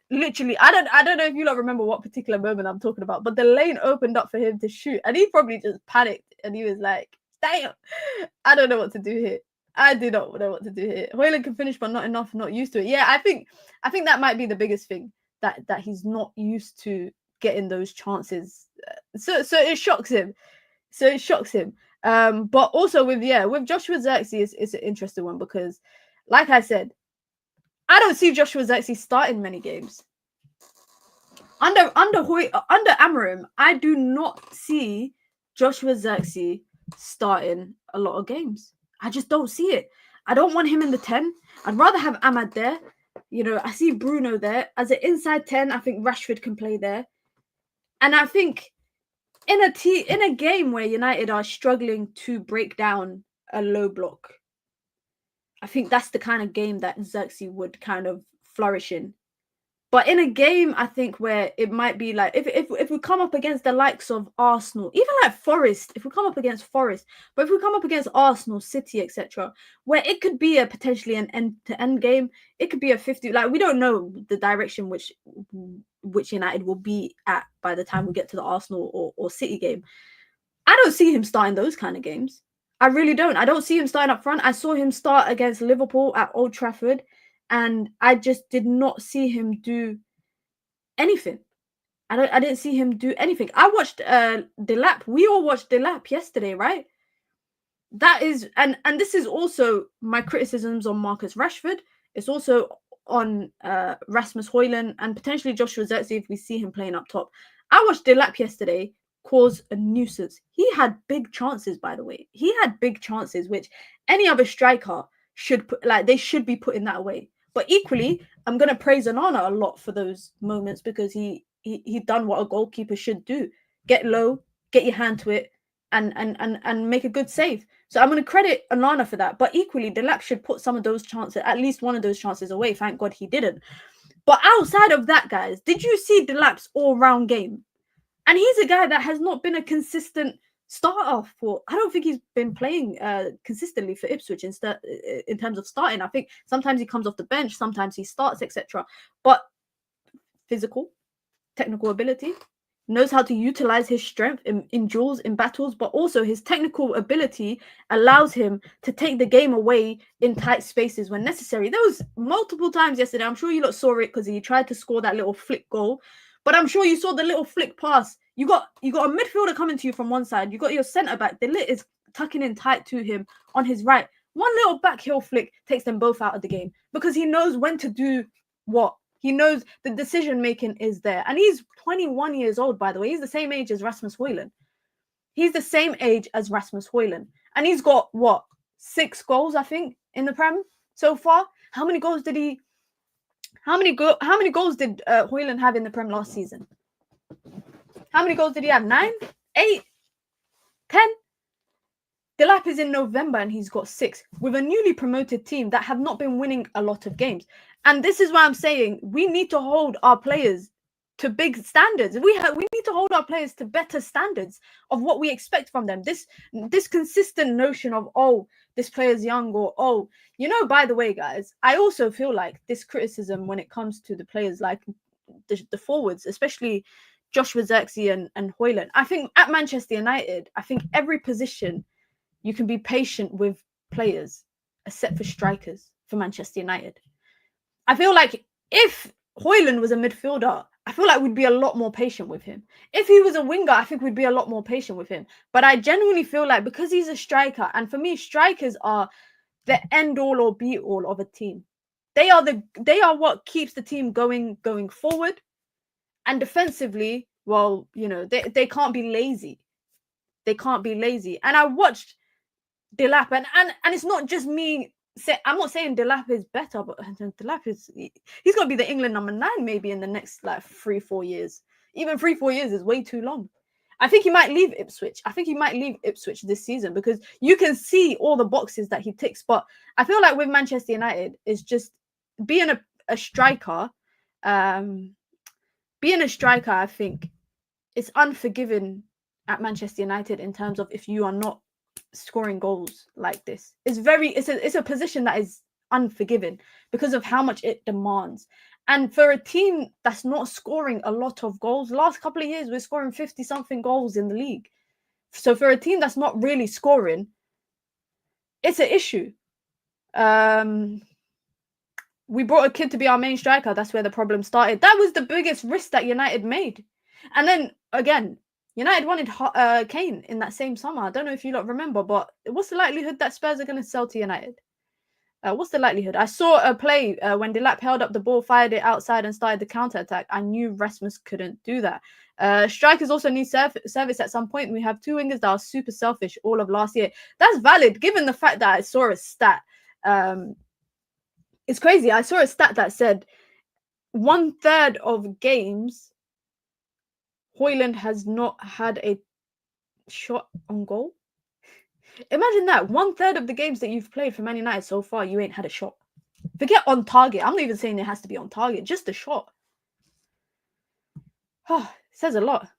Literally, I don't know if you lot remember what particular moment I'm talking about, but the lane opened up for him to shoot. And he probably just panicked. And he was like, damn, I don't know what to do here. I do not know what to do here. Højlund can finish, but not enough, not used to it. Yeah, I think that might be the biggest thing, that he's not used to getting those chances. So it shocks him. But also with Joshua Zexy, it's an interesting one, because, like I said, I don't see Joshua Zexy starting many games. Under Amorim, I do not see Joshua Zexy starting a lot of games. I just don't see it. I don't want him in the 10. I'd rather have Ahmad there. You know, I see Bruno there. As an inside 10, I think Rashford can play there. And I think in a game where United are struggling to break down a low block, I think that's the kind of game that Zexy would kind of flourish in. But in a game, I think, where it might be like, if we come up against the likes of Arsenal, even like Forest, if we come up against Forest, but if we come up against Arsenal, City, etc., where it could be potentially an end-to-end game, it could be a 50. Like, we don't know the direction which United will be at by the time we get to the Arsenal or City game. I don't see him starting those kind of games. I really don't. I don't see him starting up front. I saw him start against Liverpool at Old Trafford, and I just did not see him do anything. I didn't see him do anything. I watched Delap. We all watched Delap yesterday, right? That is, and this is also my criticisms on Marcus Rashford. It's also on Rasmus Højlund and potentially Joshua Zexy if we see him playing up top. I watched Delap yesterday cause a nuisance. He had big chances, by the way. He had big chances, which any other striker should put, like, they should be putting that away. But equally, I'm going to praise Onana a lot for those moments, because he done what a goalkeeper should do. Get low, get your hand to it, and make a good save. So I'm going to credit Onana for that. But equally, Delap should put some of those chances, at least one of those chances, away. Thank God he didn't. But outside of that, guys, did you see Delap's all-round game? And he's a guy that has not been a consistent starter for, I don't think he's been playing consistently for Ipswich in terms of starting. I think sometimes he comes off the bench, sometimes he starts, etc. But physical, technical ability, knows how to utilize his strength in duels, in battles, but also his technical ability allows him to take the game away in tight spaces when necessary. There was multiple times yesterday, I'm sure you lot saw it, because he tried to score that little flick goal. But I'm sure you saw the little flick pass. You got a midfielder coming to you from one side. You got your centre back. De Ligt is tucking in tight to him on his right. One little back heel flick takes them both out of the game because he knows when to do what. He knows the decision making is there. And he's 21 years old, by the way. He's the same age as Rasmus Højlund. He's the same age as Rasmus Højlund. And he's got, 6 goals, I think, in the Prem so far. How many goals did Højlund have in the Prem last season? How many goals did he have? 9? 8? 10? De Ligt is in November and he's got 6 with a newly promoted team that have not been winning a lot of games. And this is why I'm saying we need to hold our players to big standards. We need to hold our players to better standards of what we expect from them. This consistent notion of, oh, this player's young, or, by the way, guys, I also feel like this criticism when it comes to the players like the forwards, especially Joshua Zirkzee and Højlund. I think at Manchester United, I think every position you can be patient with players, except for strikers for Manchester United. I feel like if Højlund was a midfielder, I feel like we'd be a lot more patient with him. If he was a winger, I think we'd be a lot more patient with him. But I genuinely feel like because he's a striker, and for me, strikers are the end all or be all of a team. They are what keeps the team going forward. And defensively, well, they can't be lazy. They can't be lazy. And I watched De Ligt, and it's not just me. I'm not saying De Ligt is better, but De Ligt he's got to be the England number 9 maybe in the next 3-4 years. Even 3-4 years is way too long. I think he might leave Ipswich. I think he might leave Ipswich this season because you can see all the boxes that he ticks. But I feel like with Manchester United, it's just being a striker. Being a striker, I think, it's unforgiving at Manchester United in terms of if you are not scoring goals like this. It's a position that is unforgiving because of how much it demands. And for a team that's not scoring a lot of goals, last couple of years we're scoring 50-something goals in the league. So for a team that's not really scoring, it's an issue. We brought a kid to be our main striker. That's where the problem started. That was the biggest risk that United made. And then again, United wanted Kane in that same summer. I don't know if you lot remember, but what's the likelihood that Spurs are going to sell to United? What's the likelihood? I saw a play when De Ligt held up the ball, fired it outside and started the counter-attack. I knew Rasmus couldn't do that. Strikers also need service at some point. We have 2 wingers that are super selfish all of last year. That's valid given the fact that I saw a stat. It's crazy. I saw a stat that said 1/3 of games Højlund has not had a shot on goal. Imagine that. 1/3 of the games that you've played for Man United so far, you ain't had a shot. Forget on target. I'm not even saying it has to be on target. Just a shot. Oh, it says a lot.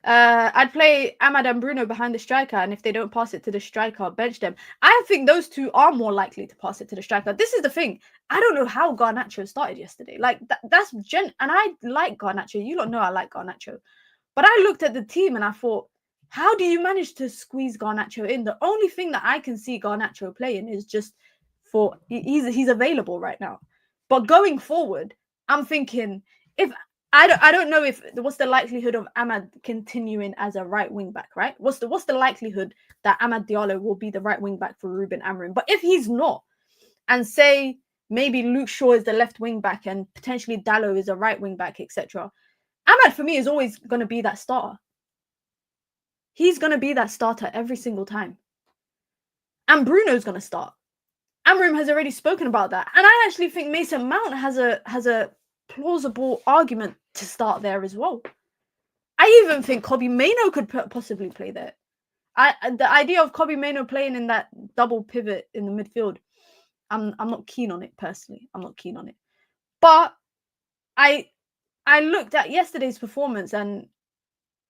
I'd play Ahmad and Bruno behind the striker, and if they don't pass it to the striker, bench them. I think those two are more likely to pass it to the striker. This is the thing. I don't know how Garnacho started yesterday. And I like Garnacho. You don't know I like Garnacho. But I looked at the team and I thought, how do you manage to squeeze Garnacho in? The only thing that I can see Garnacho playing is just for he's available right now. But going forward, I'm thinking if I don't know what's the likelihood of Amad continuing as a right wing back, right? What's the likelihood that Amad Diallo will be the right wing back for Ruben Amorim? But if he's not, and say maybe Luke Shaw is the left wing back and potentially Dallo is a right wing back, etc. Amad for me is always going to be that starter. He's going to be that starter every single time. And Bruno's going to start. Amorim has already spoken about that. And I actually think Mason Mount has a plausible argument to start there as well. I even think Kobbie Mainoo could possibly play there. The idea of Kobbie Mainoo playing in that double pivot in the midfield, I'm not keen on it personally. I'm not keen on it. But I looked at yesterday's performance and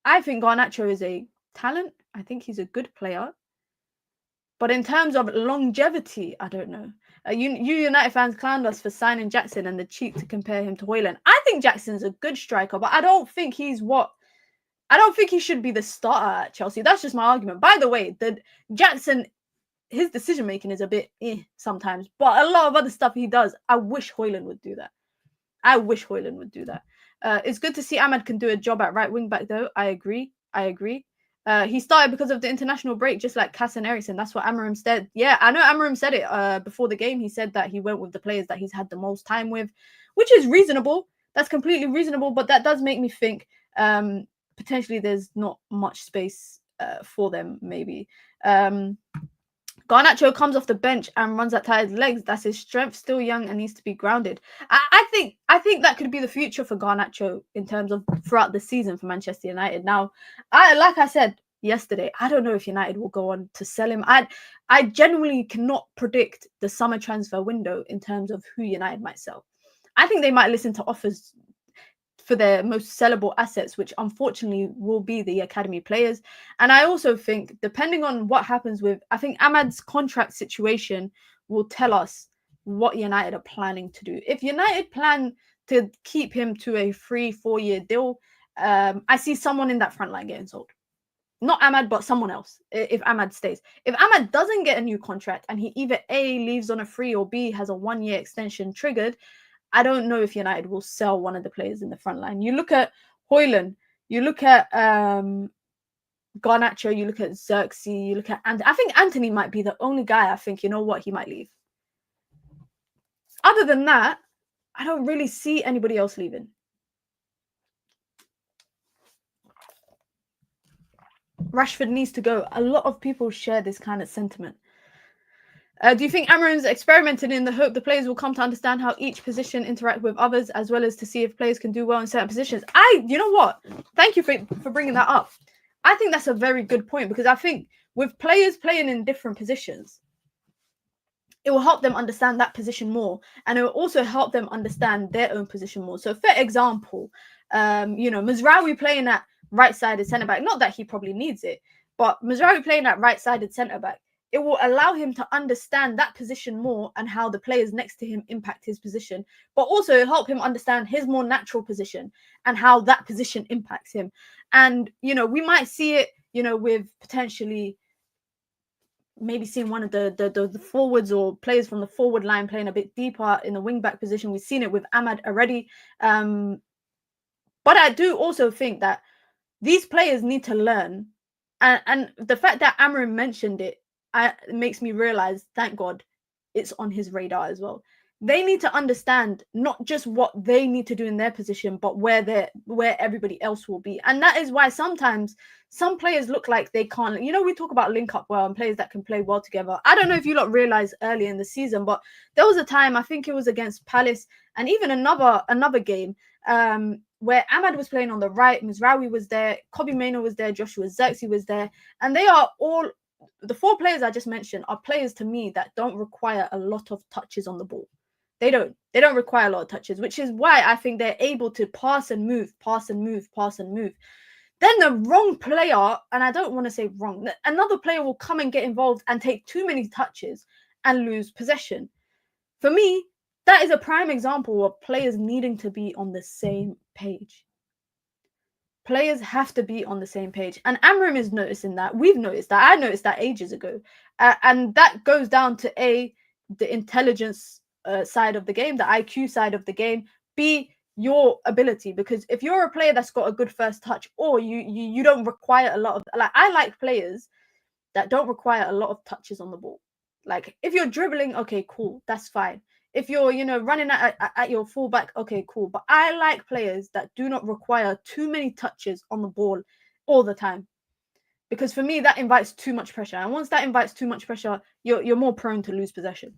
I think Garnacho is a talent. I think he's a good player. But in terms of longevity, I don't know. You United fans clowned us for signing Jackson and the cheek to compare him to Højlund. I think Jackson's a good striker, but I don't think he should be the starter at Chelsea. That's just my argument. By the way, Jackson, his decision making is a bit sometimes, but a lot of other stuff he does, I wish Højlund would do that. It's good to see Ahmad can do a job at right wing back, though. I agree. He started because of the international break, just like Cass and Ericsson. That's what Amorim said. Yeah, I know Amorim said it before the game. He said that he went with the players that he's had the most time with, which is reasonable. That's completely reasonable. But that does make me think potentially there's not much space for them, maybe. Garnacho comes off the bench and runs at tired legs. That's his strength. Still young and needs to be grounded. I think that could be the future for Garnacho in terms of throughout the season for Manchester United. Now, like I said yesterday, I don't know if United will go on to sell him. I genuinely cannot predict the summer transfer window in terms of who United might sell. I think they might listen to offers for their most sellable assets, which unfortunately will be the academy players. And I also think, depending on what happens with, I think Ahmad's contract situation will tell us what United are planning to do. If United plan to keep him to a 3-4 year deal, I see someone in that front line getting sold. Not Ahmad, but someone else, if Ahmad stays. If Ahmad doesn't get a new contract and he either A, leaves on a free, or B, has a 1 year extension triggered, I don't know if United will sell one of the players in the front line. You look at Højlund, you look at Garnacho, you look at Xerxes, you look at I think Anthony might be the only guy I think, you know what, he might leave. Other than that, I don't really see anybody else leaving. Rashford needs to go. A lot of people share this kind of sentiment. Do you think Amorim's experimented in the hope the players will come to understand how each position interact with others, as well as to see if players can do well in certain positions? You know what? Thank you for bringing that up. I think that's a very good point, because I think with players playing in different positions, it will help them understand that position more, and it will also help them understand their own position more. So, for example, Mazraoui playing at right-sided centre-back, not that he probably needs it, but Mazraoui playing at right-sided centre-back, it will allow him to understand that position more and how the players next to him impact his position, but also help him understand his more natural position and how that position impacts him. And, we might see it, with potentially maybe seeing one of the forwards or players from the forward line playing a bit deeper in the wing-back position. We've seen it with Ahmad already. But I do also think that these players need to learn. And the fact that Amorim mentioned it, it makes me realize, thank God, it's on his radar as well. They need to understand not just what they need to do in their position, but where everybody else will be. And that is why sometimes some players look like they can't. We talk about link up well and players that can play well together. I don't know if you lot realized early in the season, but there was a time, I think it was against Palace, and even another game where Ahmad was playing on the right, Mazraoui was there, Kobbie Mainoo was there, Joshua Zirkzee was there, and they are all. The four players I just mentioned are players to me that don't require a lot of touches on the ball. They don't require a lot of touches, which is why I think they're able to pass and move. Then the wrong player, and I don't want to say wrong, another player will come and get involved and take too many touches and lose possession. For me, that is a prime example of players needing to be on the same page. Players have to be on the same page. And Amorim is noticing that. We've noticed that. I noticed that ages ago. And that goes down to A, the intelligence side of the game, the IQ side of the game, B, your ability. Because if you're a player that's got a good first touch, or you don't require a lot of, I like players that don't require a lot of touches on the ball. Like, if you're dribbling, okay, cool, that's fine. If you're, running at your fullback, okay, cool. But I like players that do not require too many touches on the ball all the time. Because for me, that invites too much pressure. And once that invites too much pressure, you're more prone to lose possession.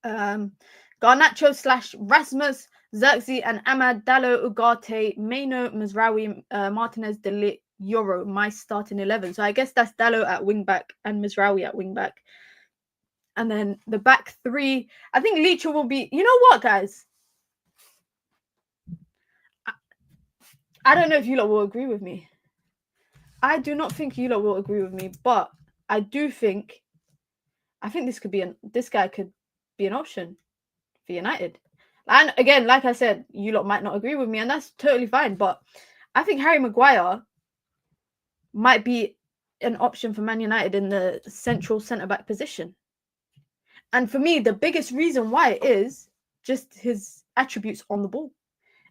Garnacho / Rasmus, Xerxes and Ahmad, Dalot, Ugarte, Mainoo, Mazraoui, Martinez, De Ligt, Euro, my starting 11. So I guess that's Dalot at wing-back and Mazraoui at wing-back. And then the back three, I think Licha will be... You know what, guys? I don't know if you lot will agree with me. I do not think you lot will agree with me, but I do think... I think this guy could be an option for United. And again, like I said, you lot might not agree with me, and that's totally fine. But I think Harry Maguire might be an option for Man United in the central centre-back position. And for me, the biggest reason why is just his attributes on the ball.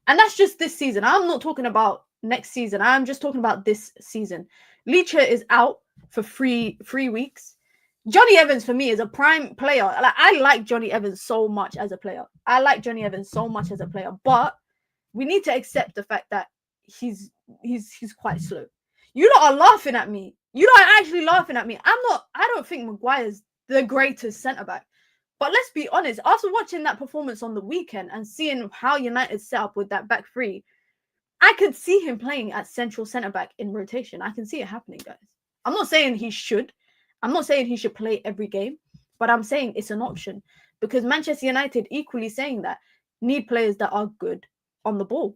And that's just this season. I'm not talking about next season. I'm just talking about this season. Leacher is out for three weeks. Johnny Evans, for me, is a prime player. Like, I like Johnny Evans so much as a player. But we need to accept the fact that he's quite slow. You lot are laughing at me. You lot are actually laughing at me. I don't think Maguire's the greatest centre-back. But let's be honest, after watching that performance on the weekend and seeing how United set up with that back three, I could see him playing at central centre-back in rotation. I can see it happening, guys. I'm not saying he should. I'm not saying he should play every game, but I'm saying it's an option because Manchester United equally saying that need players that are good on the ball.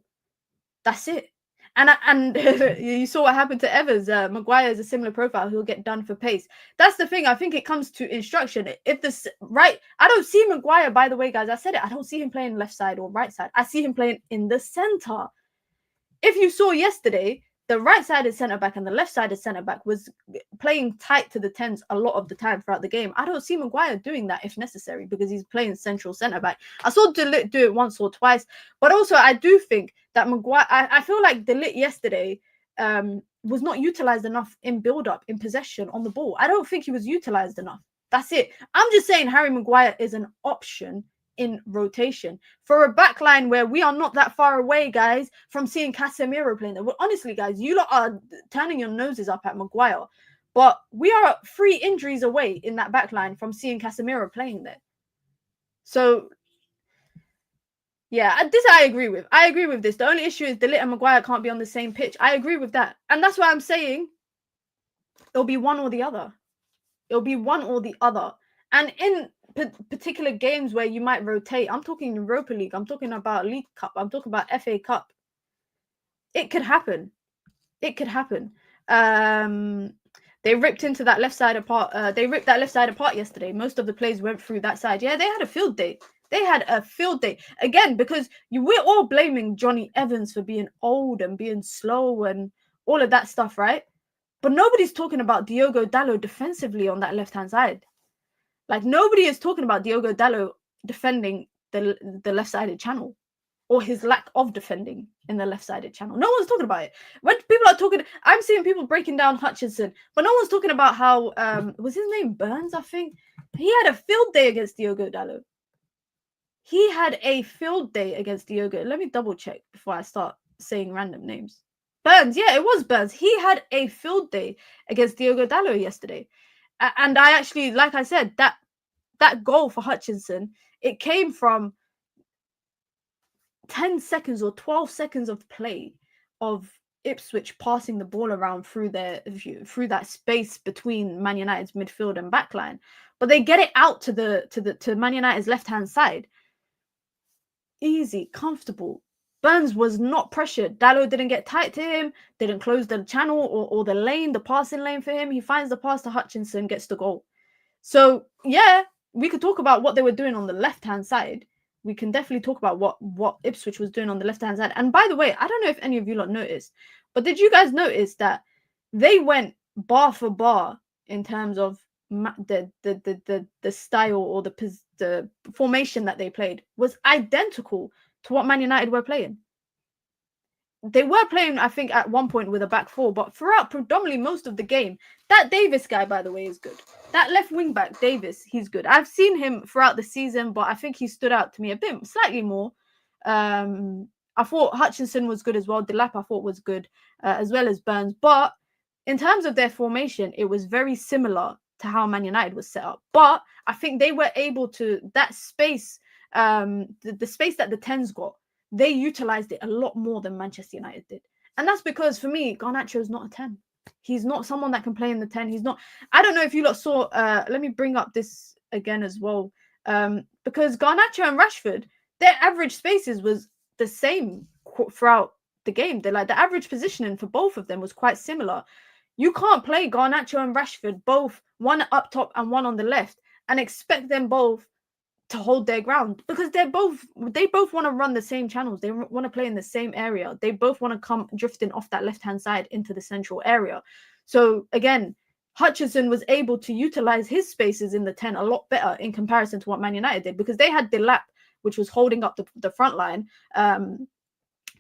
That's it. And you saw what happened to Evans. Maguire is a similar profile. He'll get done for pace. That's the thing. I think it comes to instruction. If this right, I don't see Maguire, by the way, guys. I said it. I don't see him playing left side or right side. I see him playing in the center. If you saw yesterday, the right-sided centre-back and the left-sided centre-back was playing tight to the 10s a lot of the time throughout the game. I don't see Maguire doing that if necessary because he's playing central centre-back. I saw De Ligt do it once or twice, but also I do think that Maguire, I feel like De Ligt yesterday was not utilised enough in build-up, in possession, on the ball. I don't think he was utilised enough. That's it. I'm just saying Harry Maguire is an option in rotation for a backline where we are not that far away, guys, from seeing Casemiro playing there. Well, honestly, guys, you lot are turning your noses up at Maguire, but we are 3 injuries away in that backline from seeing Casemiro playing there. So, yeah, this I agree with. I agree with this. The only issue is De Ligt and Maguire can't be on the same pitch. I agree with that. And that's why I'm saying it'll be one or the other. It'll be one or the other. And in particular games where you might rotate, I'm talking Europa League, I'm talking about League Cup, I'm talking about FA Cup. It could happen. It could happen. They ripped into that left side apart. They ripped that left side apart yesterday. Most of the plays went through that side. Yeah, they had a field day. They had a field day. Again, because we're all blaming Johnny Evans for being old and being slow and all of that stuff, right? But nobody's talking about Diogo Dalot defensively on that left-hand side. Like, nobody is talking about Diogo Dalot defending the left-sided channel or his lack of defending in the left-sided channel. No one's talking about it. When people are talking, I'm seeing people breaking down Hutchinson, but no one's talking about how, was his name Burns, I think? He had a field day against Diogo Dalot. He had a field day against Diogo. Let me double check before I start saying random names. Burns, yeah, it was Burns. He had a field day against Diogo Dalot yesterday. And I actually, like I said, that goal for Hutchinson, it came from 10 seconds or 12 seconds of play of Ipswich passing the ball around through that space between Man United's midfield and backline. But they get it out to Man United's left-hand side. Easy, comfortable. Burns was not pressured. Dalot didn't get tight to him, didn't close the channel or the lane, the passing lane for him. He finds the pass to Hutchinson, gets the goal. So, yeah, we could talk about what they were doing on the left-hand side. We can definitely talk about what Ipswich was doing on the left-hand side. And by the way, I don't know if any of you lot noticed, but did you guys notice that they went bar for bar in terms of the style or the formation that they played was identical to what Man United were playing. They were playing, I think, at one point with a back four, but throughout predominantly most of the game, that Davis guy, by the way, is good. That left wing back, Davis, he's good. I've seen him throughout the season, but I think he stood out to me a bit, slightly more. I thought Hutchinson was good as well. Delap, I thought, was good, as well as Burns. But in terms of their formation, it was very similar to how Man United was set up. But I think they were able to, that space, the space that the 10s got, they utilized it a lot more than Manchester United did. And that's because, for me, Garnacho is not a 10. He's not someone that can play in the 10. He's not. I don't know if you lot saw, let me bring up this again as well. Because Garnacho and Rashford, their average spaces was the same throughout the game. They're like, the average positioning for both of them was quite similar. You can't play Garnacho and Rashford both, one up top and one on the left, and expect them both to hold their ground, because they both want to run the same channels. They want to play in the same area. They both want to come drifting off that left-hand side into the central area. So again, Hutchinson was able to utilize his spaces in the 10 a lot better in comparison to what Man United did, because they had Delap, which was holding up the front line.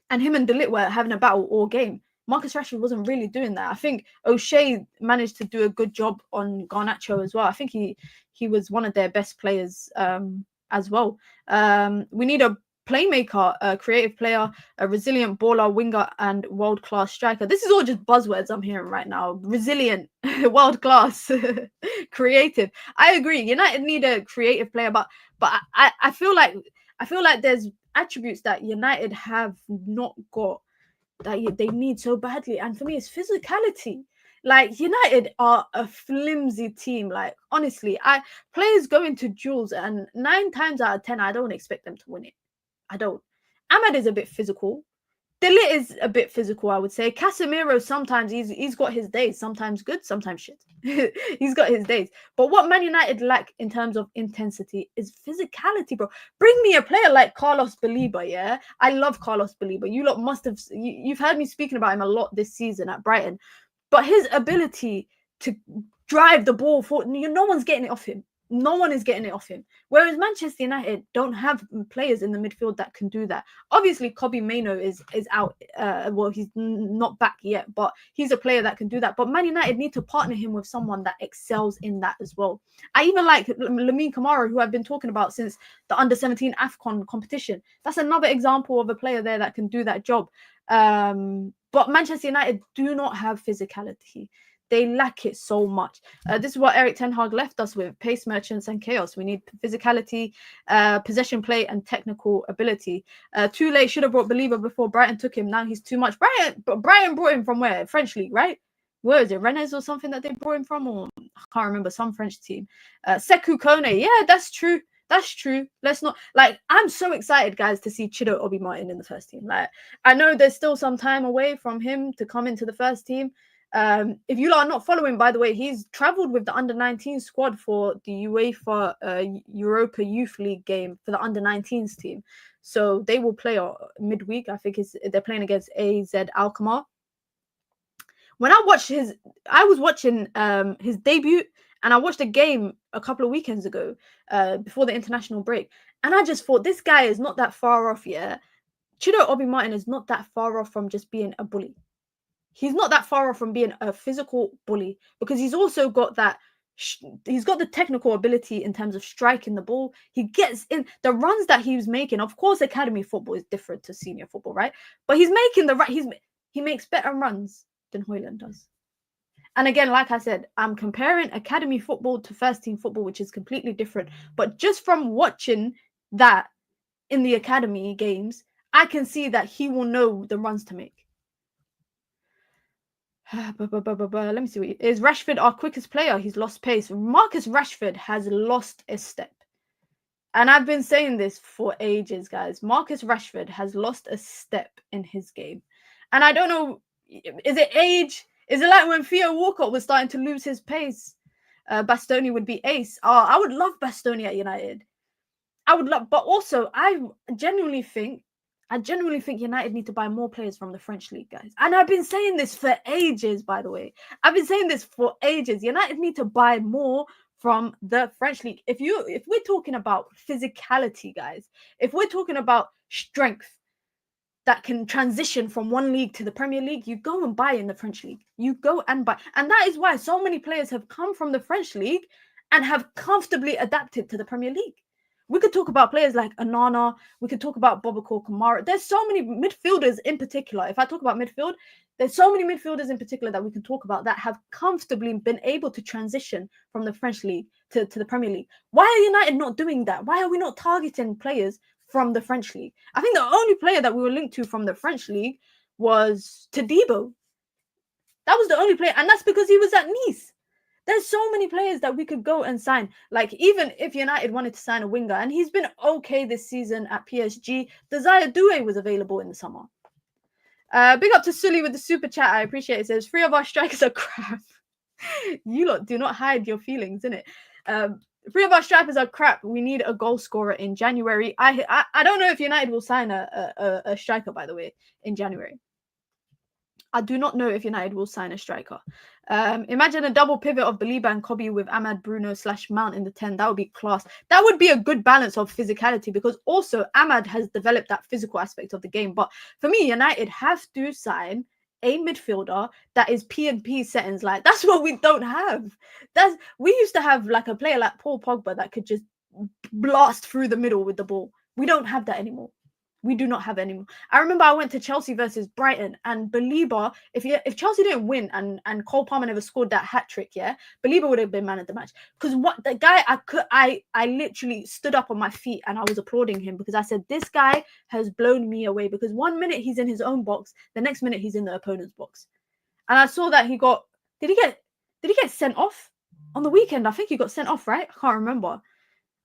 and him and De Ligt were having a battle all game. Marcus Rashford wasn't really doing that. I think O'Shea managed to do a good job on Garnacho as well. I think he was one of their best players as well. We need a playmaker, a creative player, a resilient baller, winger, and world-class striker. This is all just buzzwords I'm hearing right now. Resilient, world-class, creative. I agree. United need a creative player, but I feel like there's attributes that United have not got that they need so badly, and for me it's physicality. Like, United are a flimsy team. Like, honestly, players go into duels and 9 times out of 10 I don't expect them to win it. I don't. Ahmad is a bit physical. De Ligt is a bit physical, I would say. Casemiro, sometimes he's got his days, sometimes good, sometimes shit. He's got his days. But what Man United lack in terms of intensity is physicality, bro. Bring me a player like Carlos Baleba, yeah? I love Carlos Baleba. You lot must have, you've heard me speaking about him a lot this season at Brighton. But his ability to drive the ball forward, no one's getting it off him. No one is getting it off him. Whereas Manchester United don't have players in the midfield that can do that. Obviously, Kobbie Mainoo is out. Well, he's not back yet, but he's a player that can do that. But Man United need to partner him with someone that excels in that as well. I even like Lamine Camara, who I've been talking about since the under-17 AFCON competition. That's another example of a player there that can do that job. But Manchester United do not have physicality. They lack it so much. This is what Erik ten Hag left us with: pace, merchants, and chaos. We need physicality, possession play, and technical ability. Too late. Should have brought Baleba before Brighton took him. Now he's too much. Brighton brought him from where? French league, right? Where is it? Rennes or something that they brought him from? Or I can't remember. Some French team. Sekou Kone. Yeah, that's true. That's true. Let's not, like, I'm so excited, guys, to see Chido Obi Martin in the first team. Like, I know there's still some time away from him to come into the first team. If you are not following, by the way, he's traveled with the under-19 squad for the UEFA Europa Youth League game for the under-19s team. So they will play midweek. I think they're playing against AZ Alkmaar. When I was watching his debut, and I watched a game a couple of weekends ago before the international break, and I just thought, this guy is not that far off. Yeah, Chido Obi Martin is not that far off from just being a bully. He's not that far off from being a physical bully, because he's also got that. He's got the technical ability in terms of striking the ball. He gets in the runs that he was making. Of course, academy football is different to senior football, right? But he's making the right. He makes better runs than Højlund does. And again, like I said, I'm comparing academy football to first team football, which is completely different. But just from watching that in the academy games, I can see that he will know the runs to make. Let me see. Is Rashford our quickest player? He's lost pace. Marcus Rashford has lost a step. And I've been saying this for ages, guys. Marcus Rashford has lost a step in his game. And I don't know, is it age? Is it like when Theo Walcott was starting to lose his pace? Bastoni would be ace. Oh, I would love Bastoni at United. I would love, but also I genuinely think United need to buy more players from the French league, guys. And I've been saying this for ages, by the way. I've been saying this for ages. United need to buy more from the French league. If we're talking about physicality, guys, if we're talking about strength that can transition from one league to the Premier League, you go and buy in the French league. You go and buy. And that is why so many players have come from the French league and have comfortably adapted to the Premier League. We could talk about players like Onana. We could talk about Bobakor Kamara. There's so many midfielders in particular. If I talk about midfield, there's so many midfielders in particular that we can talk about that have comfortably been able to transition from the French league to the Premier League. Why are United not doing that? Why are we not targeting players from the French league? I think the only player that we were linked to from the French league was Todibo. That was the only player, and that's because he was at Nice. There's so many players that we could go and sign. Like, even if United wanted to sign a winger, and he's been okay this season at PSG, Desire Doué was available in the summer. Big up to Sully with the super chat. I appreciate it. It says 3 of our strikers are crap. You lot do not hide your feelings, innit? 3 of our strikers are crap. We need a goal scorer in January. I don't know if United will sign a striker, by the way, in January. I do not know if United will sign a striker. Imagine a double pivot of Baliba and Kobe with Ahmad, Bruno / Mount in the 10. That would be class. That would be a good balance of physicality, because also Ahmad has developed that physical aspect of the game. But for me, United have to sign a midfielder that is P&P settings. Like, that's what we don't have. We used to have like a player like Paul Pogba that could just blast through the middle with the ball. We don't have that anymore. We do not have anymore. I remember I went to Chelsea versus Brighton, and Baliba, if Chelsea didn't win and Cole Palmer never scored that hat trick, yeah, Baliba would have been man of the match. Because what the guy, I literally stood up on my feet and I was applauding him, because I said, this guy has blown me away. Because 1 minute he's in his own box, the next minute he's in the opponent's box. And I saw that he got, did he get sent off on the weekend? I think he got sent off, right? I can't remember.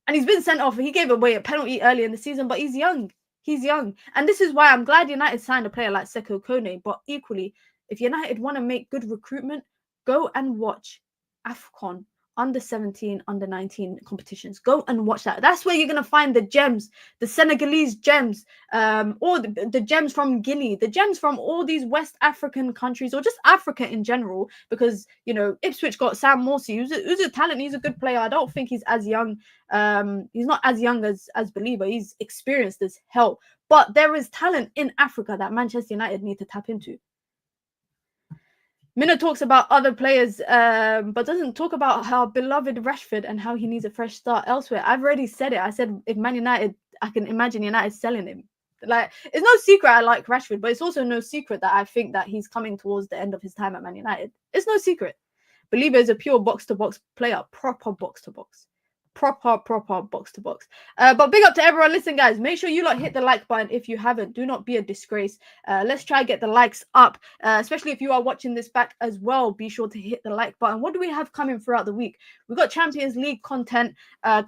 And he's been sent off. He gave away a penalty early in the season, but he's young. He's young. And this is why I'm glad United signed a player like Seko Kone. But equally, if United want to make good recruitment, go and watch AFCON, under 17, under 19 competitions. Go and watch that. That's where you're going to find the gems, the Senegalese gems, or the gems from Guinea, the gems from all these West African countries, or just Africa in general. Because, you know, Ipswich got Sam Morsey, who's a talent. He's a good player. I don't think he's as young. He's not as young as Baliba. He's experienced as hell. But there is talent in Africa that Manchester United need to tap into. Mina talks about other players, but doesn't talk about how beloved Rashford and how he needs a fresh start elsewhere. I've already said it. I said, if Man United, I can imagine United selling him. Like, it's no secret I like Rashford, but it's also no secret that I think that he's coming towards the end of his time at Man United. It's no secret. Believer is a pure box-to-box player, proper box-to-box. Proper box-to-box. But big up to everyone. Listen, guys, make sure you hit the like button if you haven't. Do not be a disgrace. Let's try and get the likes up, especially if you are watching this back as well. Be sure to hit the like button. What do we have coming throughout the week? We've got Champions League content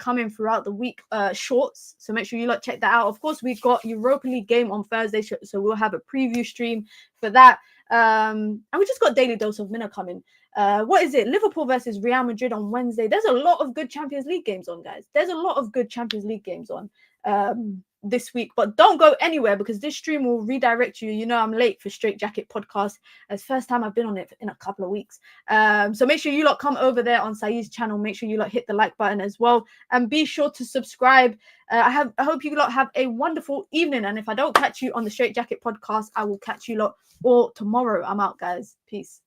coming throughout the week, shorts, so make sure you check that out. Of course, we've got Europa League game on Thursday, so we'll have a preview stream for that. And we just got Daily Dose of Mina coming. What is it? Liverpool versus Real Madrid on Wednesday. There's a lot of good Champions League games on, guys. There's a lot of good Champions League games on this week. But don't go anywhere, because this stream will redirect you. You know, I'm late for Straight Jacket podcast. It's the first time I've been on it in a couple of weeks. So make sure you come over there on Saeed's channel. Make sure you hit the like button as well. And be sure to subscribe. I hope you have a wonderful evening. And if I don't catch you on the Straight Jacket podcast, I will catch you all tomorrow. I'm out, guys. Peace.